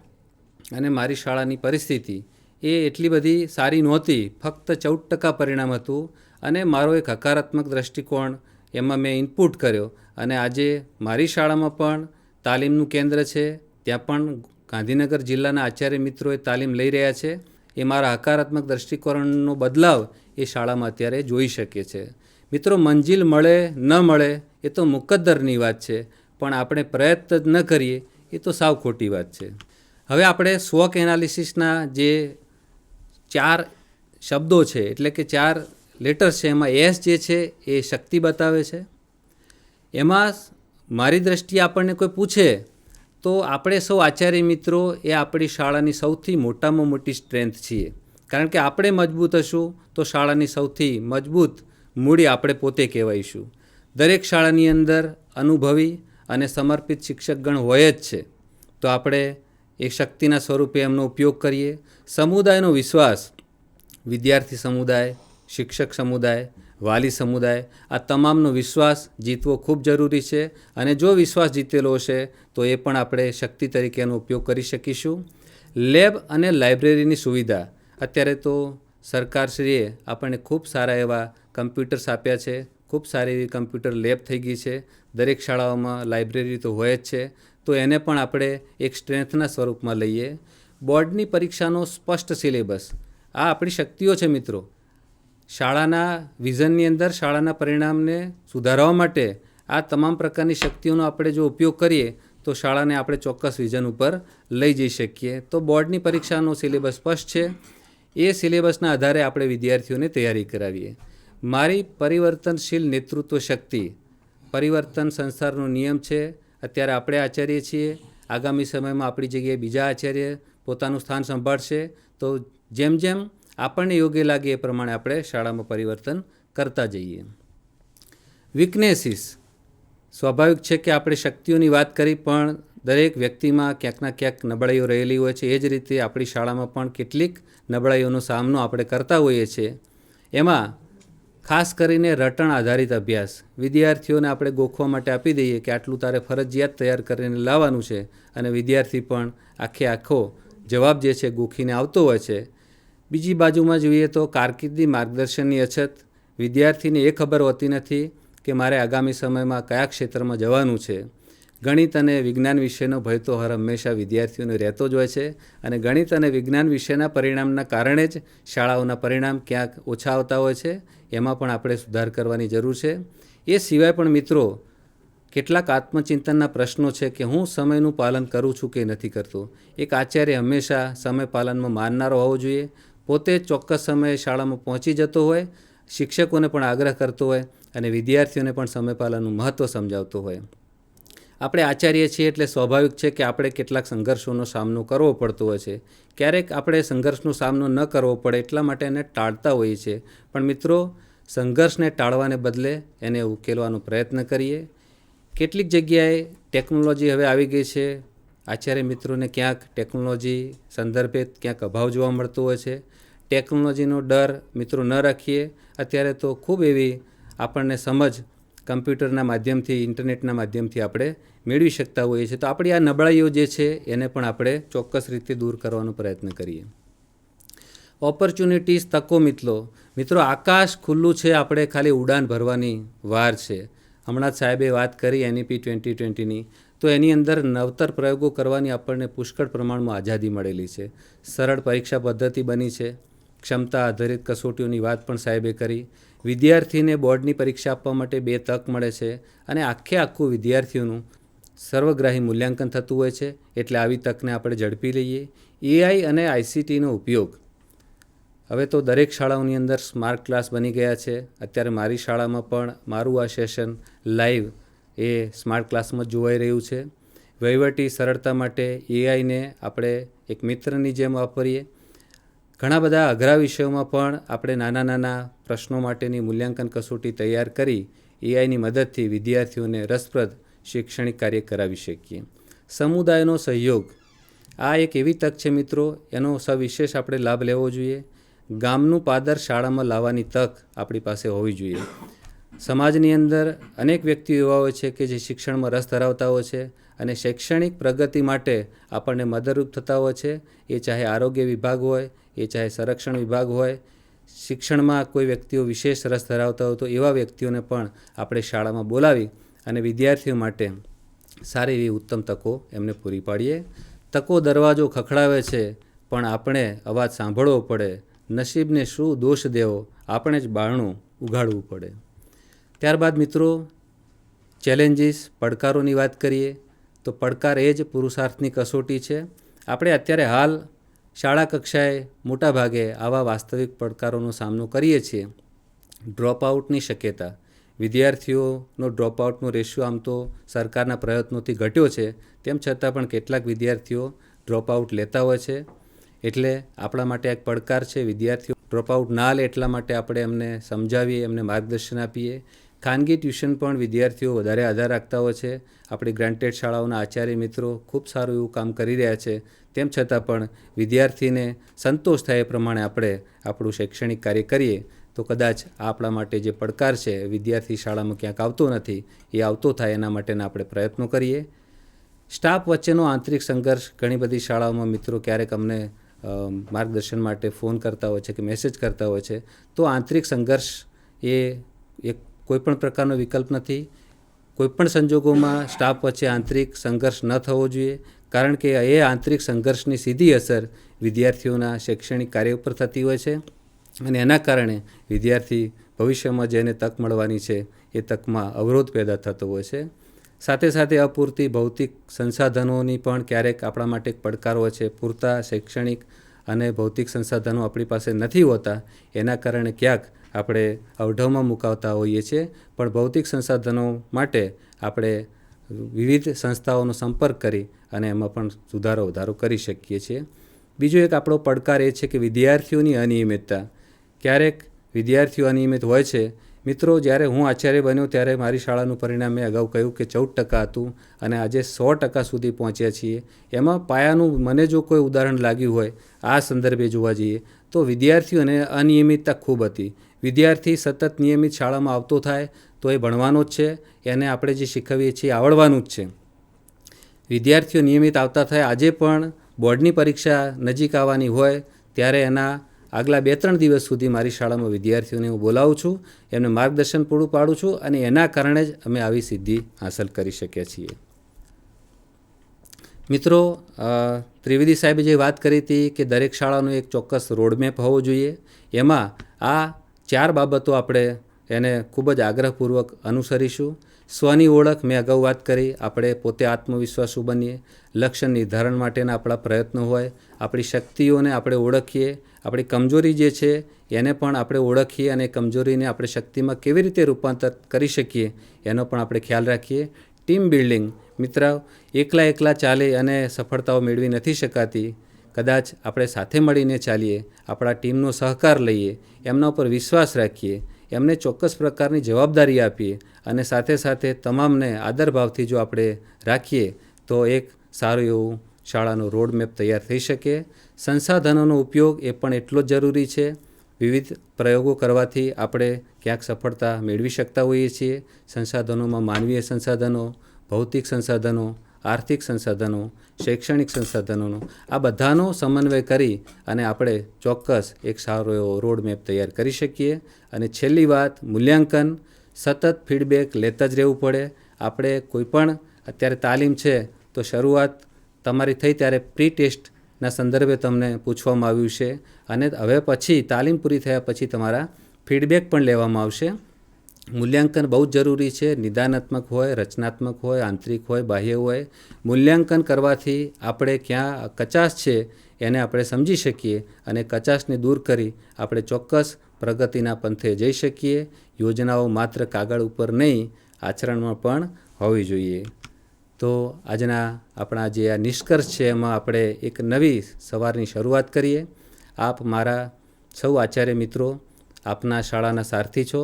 Speaker 5: અને મારી શાળાની પરિસ્થિતિ એ એટલી બધી સારી નહોતી. ફક્ત 14% પરિણામ હતું અને મારો એક હકારાત્મક દૃષ્ટિકોણ એમાં મેં ઇનપુટ કર્યો અને આજે મારી શાળામાં પણ તાલીમનું કેન્દ્ર છે. ત્યાં પણ ગાંધીનગર જિલ્લાના આચાર્ય મિત્રોએ તાલીમ લઈ રહ્યા છે. એ મારા હકારાત્મક દૃષ્ટિકોણનો બદલાવ એ શાળામાં અત્યારે જોઈ શકે છે. મિત્રો, મંજિલ મળે ન મળે એ તો મુકદ્દરની વાત છે, પણ આપણે પ્રયત્ન જ ન કરીએ એ તો સાવ ખોટી વાત છે. હવે આપણે સ્વોક એનાલિસિસના જે 4 શબ્દો છે એટલે કે 4 લેટર્સ છે, એમાં એસ જે છે એ શક્તિ બતાવે છે. એમાં મારી દૃષ્ટિએ આપણને કોઈ પૂછે તો આપણે સૌ આચાર્ય મિત્રો એ આપણી શાળાની સૌથી મોટામાં મોટી સ્ટ્રેન્થ છીએ. કારણ કે આપણે મજબૂત હશું તો શાળાની સૌથી મજબૂત મૂડી આપણે પોતે કહેવાઈશું. દરેક શાળાની અંદર અનુભવી અને સમર્પિત શિક્ષકગણ હોય જ છે, તો આપણે એ શક્તિના સ્વરૂપે એમનો ઉપયોગ કરીએ. સમુદાયનો વિશ્વાસ, વિદ્યાર્થી સમુદાય, શિક્ષક સમુદાય, વાલી સમુદાય, આ તમામનો વિશ્વાસ જીતવો ખૂબ જરૂરી છે. અને જો વિશ્વાસ જીતેલો હશે તો એ પણ આપણે શક્તિ તરીકેનો ઉપયોગ કરી શકીશું. લેબ અને લાઇબ્રેરીની સુવિધા, અત્યારે તો સરકારશ્રીએ આપણને ખૂબ સારા એવા કમ્પ્યુટર્સ આપ્યા છે. ખૂબ સારી એવી કમ્પ્યુટર લેબ થઈ ગઈ છે. દરેક શાળાઓમાં લાઇબ્રેરી તો હોય જ છે, તો એને પણ આપણે એક સ્ટ્રેન્થના સ્વરૂપમાં લઈએ. બોર્ડની પરીક્ષાનો સ્પષ્ટ સિલેબસ, આ આપણી શક્તિઓ છે મિત્રો. શાળાના વિઝનની અંદર શાળાના પરિણામને સુધારવા માટે આ તમામ પ્રકારની શક્તિઓનો આપણે જો ઉપયોગ કરીએ તો શાળાને આપણે ચોક્કસ વિઝન ઉપર લઈ જઈ શકીએ. તો બોર્ડની પરીક્ષાનો સિલેબસ સ્પષ્ટ છે. એ સિલેબસના આધારે આપણે વિદ્યાર્થીઓને તૈયારી કરાવીએ. મારી પરિવર્તનશીલ નેતૃત્વ શક્તિ, પરિવર્તન સંસારનો નિયમ છે. અત્યારે આપણે આચાર્ય છીએ, આગામી સમયમાં આપણી જગ્યાએ બીજા આચાર્ય પોતાનું સ્થાન સંભાળશે. તો જેમ જેમ આપણને યોગ્ય લાગે એ પ્રમાણે આપણે શાળામાં પરિવર્તન કરતા જઈએ. વીકનેસીસ, સ્વાભાવિક છે કે આપણે શક્તિઓની વાત કરી પણ દરેક વ્યક્તિમાં ક્યાંકના ક્યાંક નબળાઈઓ રહેલી હોય છે. એ જ રીતે આપણી શાળામાં પણ કેટલીક નબળાઈઓનો સામનો આપણે કરતા હોઈએ છીએ. એમાં ખાસ કરીને રટણ આધારિત અભ્યાસ, વિદ્યાર્થીઓને આપણે ગોખવા માટે આપી દઈએ કે આટલું તારે ફરજિયાત તૈયાર કરીને લાવવાનું છે અને વિદ્યાર્થી પણ આખો જવાબ જે છે ગોખીને આવતો હોય છે. બીજી બાજુમાં જોઈએ તો કારકિર્દી માર્ગદર્શનની અછત. વિદ્યાર્થીને એ ખબર હોતી નથી કે મારે આગામી સમયમાં કયા ક્ષેત્રમાં જવાનું છે. ગણિત અને વિજ્ઞાન વિષયનો ભય તો હર હંમેશા વિદ્યાર્થીઓને રહેતો જ હોય છે અને ગણિત અને વિજ્ઞાન વિષયના પરિણામના કારણે જ શાળાઓના પરિણામ ક્યાંક ઓછા આવતા હોય છે. એમાં પણ આપણે સુધાર કરવાની જરૂર છે. એ સિવાય પણ મિત્રો કેટલાક આત્મચિંતનના પ્રશ્નો છે કે હું સમયનું પાલન કરું છું કે નથી કરતો. એક આચાર્ય હંમેશા સમય પાલનમાં માનનારો હોવો જોઈએ. પોતે ચોક્કસ સમયે શાળામાં પહોંચી જતો હોય, શિક્ષકોને પણ આગ્રહ કરતો હોય અને વિદ્યાર્થીઓને પણ સમય પાલનનું મહત્ત્વ સમજાવતો હોય. આપણે આચાર્ય છીએ એટલે સ્વાભાવિક છે કે આપણે કેટલાક સંઘર્ષોનો સામનો કરવો પડતો હોય છે. ક્યારેક આપણે સંઘર્ષનો સામનો ન કરવો પડે એટલા માટે એને ટાળતા હોઈએ છીએ. પણ મિત્રો, સંઘર્ષને ટાળવાને બદલે એને ઉકેલવાનો પ્રયત્ન કરીએ. કેટલીક જગ્યાએ ટેકનોલોજી હવે આવી ગઈ છે. આચાર્ય મિત્રોને ક્યાંક ટેકનોલોજી સંદર્ભે ક્યાંક અભાવ જોવા મળતો હોય છે. ટેકનોલોજીનો ડર મિત્રો ન રાખીએ. અત્યારે તો ખૂબ એવી આપણને સમજ કમ્પ્યુટરના માધ્યમથી, ઇન્ટરનેટના માધ્યમથી આપણે મેળવી શકતા હોઈએ છીએ. તો આપણી આ નબળાઈઓ જે છે એને પણ આપણે ચોક્કસ રીતે દૂર કરવાનો પ્રયત્ન કરીએ. ઓપોર્ચ્યુનિટીઝ, તકો. મિત્રો આકાશ ખુલ્લું છે, આપણે ખાલી ઉડાન ભરવાની વાર છે. હમણાં જ સાહેબે વાત કરી NEP 2020ની, તો એની અંદર નવતર પ્રયોગો કરવાની આપણને પુષ્કળ પ્રમાણમાં આઝાદી મળેલી છે. સરળ પરીક્ષા પદ્ધતિ બની છે. ક્ષમતા આધારિત કસોટીઓની વાત પણ સાહેબે કરી. વિદ્યાર્થીને બોર્ડની પરીક્ષા આપવા માટે 2 તક મળે છે અને આખું વિદ્યાર્થીઓનું સર્વગ્રાહી મૂલ્યાંકન થતું હોય છે. એટલે આવી તકને આપણે ઝડપી લઈએ. AI અને ICTનો ઉપયોગ. હવે તો દરેક શાળાઓની અંદર સ્માર્ટ ક્લાસ બની ગયા છે. અત્યારે મારી શાળામાં પણ મારું આ સેશન લાઈવ એ સ્માર્ટ ક્લાસમાં જોવાઈ રહ્યું છે. વહીવટી સરળતા માટે AIને આપણે એક મિત્રની જેમ વાપરીએ. ઘણા બધા અઘરા વિષયોમાં પણ આપણે નાના પ્રશ્નો માટેની મૂલ્યાંકન કસોટી તૈયાર કરી AIની મદદથી વિદ્યાર્થીઓને રસપ્રદ શૈક્ષણિક કાર્ય કરાવી શકીએ. સમુદાયનો સહયોગ. આ એક એવી તક છે મિત્રો, એનો સવિશેષ આપણે લાભ લેવો જોઈએ. ગામનું પાદર શાળામાં લાવવાની તક આપણી પાસે હોવી જોઈએ. સમાજની અંદર અનેક વ્યક્તિઓ એવા હોય છે કે જે શિક્ષણમાં રસ ધરાવતા હોય છે અને શૈક્ષણિક પ્રગતિ માટે આપણને મદદરૂપ થતા હોય છે. એ ચાહે આરોગ્ય વિભાગ હોય, એ ચાહે સંરક્ષણ વિભાગ હોય. શિક્ષણમાં કોઈ વ્યક્તિઓ વિશેષ રસ ધરાવતા હોય તો એવા વ્યક્તિઓને પણ આપણે શાળામાં બોલાવી અને વિદ્યાર્થીઓ માટે સારી એવી ઉત્તમ તકો એમને પૂરી પાડીએ. તકો દરવાજો ખખડાવે છે પણ આપણે અવાજ સાંભળવો પડે. નસીબને શું દોષ દેવો, આપણે જ બારણું ઉઘાડવું પડે. ત્યારબાદ મિત્રો ચેલેન્જીસ, પડકારોની વાત કરીએ તો પડકાર એ જ પુરુષાર્થની કસોટી છે. આપણે અત્યારે હાલ શાળા કક્ષાએ મોટાભાગે આવા વાસ્તવિક પડકારોનો સામનો કરીએ છીએ. ડ્રોપઆઉટની શક્યતા. વિદ્યાર્થીઓનો ડ્રોપઆઉટનો રેશિયો આમ તો સરકારના પ્રયત્નોથી ઘટ્યો છે, તેમ છતાં પણ કેટલાક વિદ્યાર્થીઓ ડ્રોપઆઉટ લેતા હોય છે. એટલે આપણા માટે એક પડકાર છે. વિદ્યાર્થીઓ ડ્રોપઆઉટ ના લે એટલા માટે આપણે એમને સમજાવીએ, એમને માર્ગદર્શન આપીએ. ખાનગી ટ્યુશન પણ વિદ્યાર્થીઓ વધારે આધાર રાખતા હોય છે. આપણી ગ્રાન્ટેડ શાળાઓના આચાર્ય મિત્રો ખૂબ સારું એવું કામ કરી રહ્યા છે. તેમ છતાં પણ વિદ્યાર્થીને સંતોષ થાય એ પ્રમાણે આપણે આપણું શૈક્ષણિક કાર્ય કરીએ તો કદાચ આપણા માટે જે પડકાર છે, વિદ્યાર્થી શાળામાં ક્યાંક આવતો નથી, એ આવતો થાય એના માટેના આપણે પ્રયત્નો કરીએ. સ્ટાફ વચ્ચેનો આંતરિક સંઘર્ષ. ઘણી બધી શાળાઓમાં મિત્રો ક્યારેક અમને માર્ગદર્શન માટે ફોન કરતા હોય છે કે મેસેજ કરતા હોય છે. તો આંતરિક સંઘર્ષ એ એક કોઈપણ પ્રકારનો વિકલ્પ નથી. કોઈપણ સંજોગોમાં સ્ટાફ વચ્ચે આંતરિક સંઘર્ષ ન થવો જોઈએ, કારણ કે એ આંતરિક સંઘર્ષની સીધી અસર વિદ્યાર્થીઓના શૈક્ષણિક કાર્ય ઉપર થતી હોય છે અને એના કારણે વિદ્યાર્થી ભવિષ્યમાં જેને તક મળવાની છે એ તકમાં અવરોધ પેદા થતો હોય છે. સાથે સાથે અપૂરતી ભૌતિક સંસાધનોની પણ ક્યારેક આપણા માટે એક પડકાર હોય છે. પૂરતા શૈક્ષણિક અને ભૌતિક સંસાધનો આપણી પાસે નથી હોતા, એના કારણે ક્યાંક આપણે અવઢવમાં મુકાવતા હોઈએ છીએ. પણ ભૌતિક સંસાધનો માટે આપણે વિવિધ સંસ્થાઓનો સંપર્ક કરી અને એમાં પણ વધારો કરી શકીએ છીએ. બીજો એક આપણો પડકાર એ છે કે વિદ્યાર્થીઓની અનિયમિતતા. ક્યારેક વિદ્યાર્થીઓ અનિયમિત હોય છે. મિત્રો, જ્યારે હું આચાર્ય બન્યો ત્યારે મારી શાળાનું પરિણામ મેં અગાઉ કહ્યું કે 14% હતું અને આજે 100% સુધી પહોંચ્યા છીએ. એમાં પાયાનું મને જો કોઈ ઉદાહરણ લાગ્યું હોય આ સંદર્ભે જોવા જઈએ તો વિદ્યાર્થીઓને અનિયમિતતા ખૂબ હતી. વિદ્યાર્થી સતત નિયમિત શાળામાં આવતો થાય તો એ ભણવાનો જ છે, એને આપણે જે શીખવીએ છીએ આવડવાનું જ છે. વિદ્યાર્થીઓ નિયમિત આવતા થાય. આજે પણ બોર્ડની પરીક્ષા નજીક આવવાની હોય ત્યારે એના આગલા 2-3 દિવસ સુધી મારી શાળામાં વિદ્યાર્થીઓને હું બોલાવું છું, એમને માર્ગદર્શન પૂરું પાડું છું અને એના કારણે જ અમે આવી સિદ્ધિ હાંસલ કરી શકીએ છીએ. મિત્રો, ત્રિવેદી સાહેબે જે વાત કરી હતી કે દરેક શાળાનો એક ચોક્કસ રોડમેપ હોવો જોઈએ, એમાં આ 4 બાબતો આપણે એને ખૂબ જ આગ્રહપૂર્વક અનુસરીશું. સ્વની ઓળખ મેં અગાઉ વાત કરી, આપણે પોતે આત્મવિશ્વાસુ બનીએ, લક્ષ્ય નિર્ધારણ માટેના આપણા પ્રયત્નો હોય, આપણી શક્તિઓને આપણે ઓળખીએ, આપણી કમજોરી જે છે એને પણ આપણે ઓળખીએ અને કમજોરીને આપણે શક્તિમાં કેવી રીતે રૂપાંતર કરી શકીએ એનો પણ આપણે ખ્યાલ રાખીએ. ટીમ બિલ્ડિંગ, મિત્ર, એકલા ચાલે અને સફળતાઓ મેળવી નથી શકાતી. કદાચ આપણે સાથે મળીને ચાલીએ, આપણા ટીમનો સહકાર લઈએ, એમના ઉપર વિશ્વાસ રાખીએ, એમને ચોક્કસ પ્રકારની જવાબદારી આપીએ અને સાથે સાથે તમામને આદરભાવથી જો આપણે રાખીએ તો એક સારું એવું શાળાનો રોડમેપ તૈયાર થઈ શકે. સંસાધનોનો ઉપયોગ એ પણ એટલો જ જરૂરી છે. વિવિધ પ્રયોગો કરવાથી આપણે ક્યાંક સફળતા મેળવી શકતા હોઈએ છીએ. સંસાધનોમાં માનવીય સંસાધનો, ભૌતિક સંસાધનો, આર્થિક સંસાધનો, શૈક્ષણિક સંસાધનોનો આ બધાનો સમન્વય કરી અને આપણે ચોક્કસ એક સારો એવો રોડમેપ તૈયાર કરી શકીએ. અને છેલ્લી વાત, મૂલ્યાંકન. સતત ફીડબેક લેતા જ રહેવું પડે. આપણે કોઈપણ અત્યારે તાલીમ છે તો શરૂઆત તમારી થઈ ત્યારે પ્રી ટેસ્ટના સંદર્ભે તમને પૂછવામાં આવ્યું છે અને હવે પછી તાલીમ પૂરી થયા પછી તમારા ફીડબેક પણ લેવામાં આવશે. મૂલ્યાંકન બહુ જ જરૂરી છે. નિદાનાત્મક હોય, રચનાત્મક હોય, આંતરિક હોય, બાહ્ય હોય. મૂલ્યાંકન કરવાથી આપણે ક્યાં કચાશ છે એને આપણે સમજી શકીએ અને કચાશને દૂર કરી આપણે ચોક્કસ પ્રગતિના પંથે જઈ શકીએ. યોજનાઓ માત્ર કાગળ ઉપર નહીં, આચરણમાં પણ હોવી જોઈએ. તો આજના આપણા જે આ નિષ્કર્ષ છે એમાં આપણે એક નવી સવારની શરૂઆત કરીએ. આપ મારા સૌ આચાર્ય મિત્રો, આપના શાળાના સારથી છો.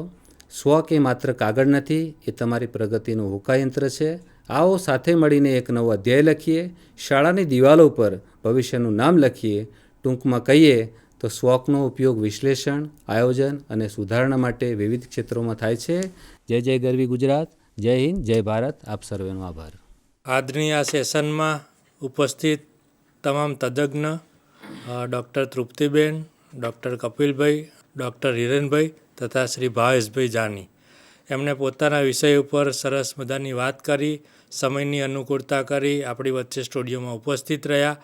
Speaker 5: સ્વ કે માત્ર કાગળ નથી, એ તમારી પ્રગતિનું હોકાયંત્ર છે. આવો સાથે મળીને એક નવો અધ્યાય લખીએ, શાળાની દિવાલો પર ભવિષ્યનું નામ લખીએ. ટૂંકમાં કહીએ તો સ્વકનો ઉપયોગ વિશ્લેષણ, આયોજન અને સુધારણા માટે વિવિધ ક્ષેત્રોમાં થાય છે. જય જય ગરવી ગુજરાત, જય હિન્દ, જય ભારત. આપ સર્વેનો આભાર.
Speaker 2: આજની આ સેશનમાં ઉપસ્થિત તમામ તજજ્ઞ ડૉક્ટર તૃપ્તિબેન, ડૉક્ટર કપિલભાઈ, ડૉક્ટર હિરેનભાઈ તથા શ્રી ભાવેશભાઈ જાની, એમણે પોતાના વિષય ઉપર સરસ મજાની વાત કરી, સમયની અનુકૂળતા કરી, આપણી વચ્ચે સ્ટુડિયોમાં ઉપસ્થિત રહ્યા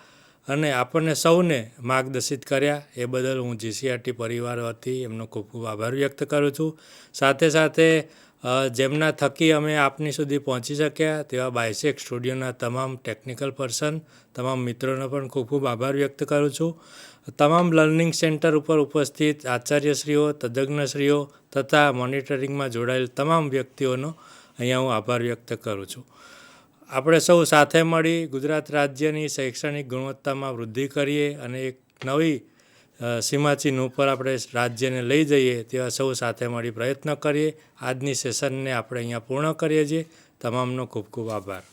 Speaker 2: અને આપણને સૌને માર્ગદર્શિત કર્યા. એ બદલ હું GCRT પરિવાર વતી એમનો ખૂબ ખૂબ આભાર વ્યક્ત કરું છું. સાથે સાથે જેમના થકી અમે આપની સુધી પહોંચી શક્યા તેવા બાયસેક સ્ટુડિયોના તમામ ટેકનિકલ પર્સન, તમામ મિત્રોનો પણ ખૂબ ખૂબ આભાર વ્યક્ત કરું છું. તમામ લર્નિંગ સેન્ટર ઉપર ઉપસ્થિત આચાર્યશ્રીઓ, તજજ્ઞશ્રીઓ તથા મોનિટરિંગમાં જોડાયેલ તમામ વ્યક્તિઓનો અહીંયા હું આભાર વ્યક્ત કરું છું. આપણે સૌ સાથે મળી ગુજરાત રાજ્યની શૈક્ષણિક ગુણવત્તામાં વૃદ્ધિ કરીએ અને એક નવી સીમાચિહ્ન ઉપર આપણે રાજ્યને લઈ જઈએ તેવા સૌ સાથે મળી પ્રયત્ન કરીએ. આજની સેશનને આપણે અહીંયા પૂર્ણ કરીએ છીએ. તમામનો ખૂબ ખૂબ આભાર.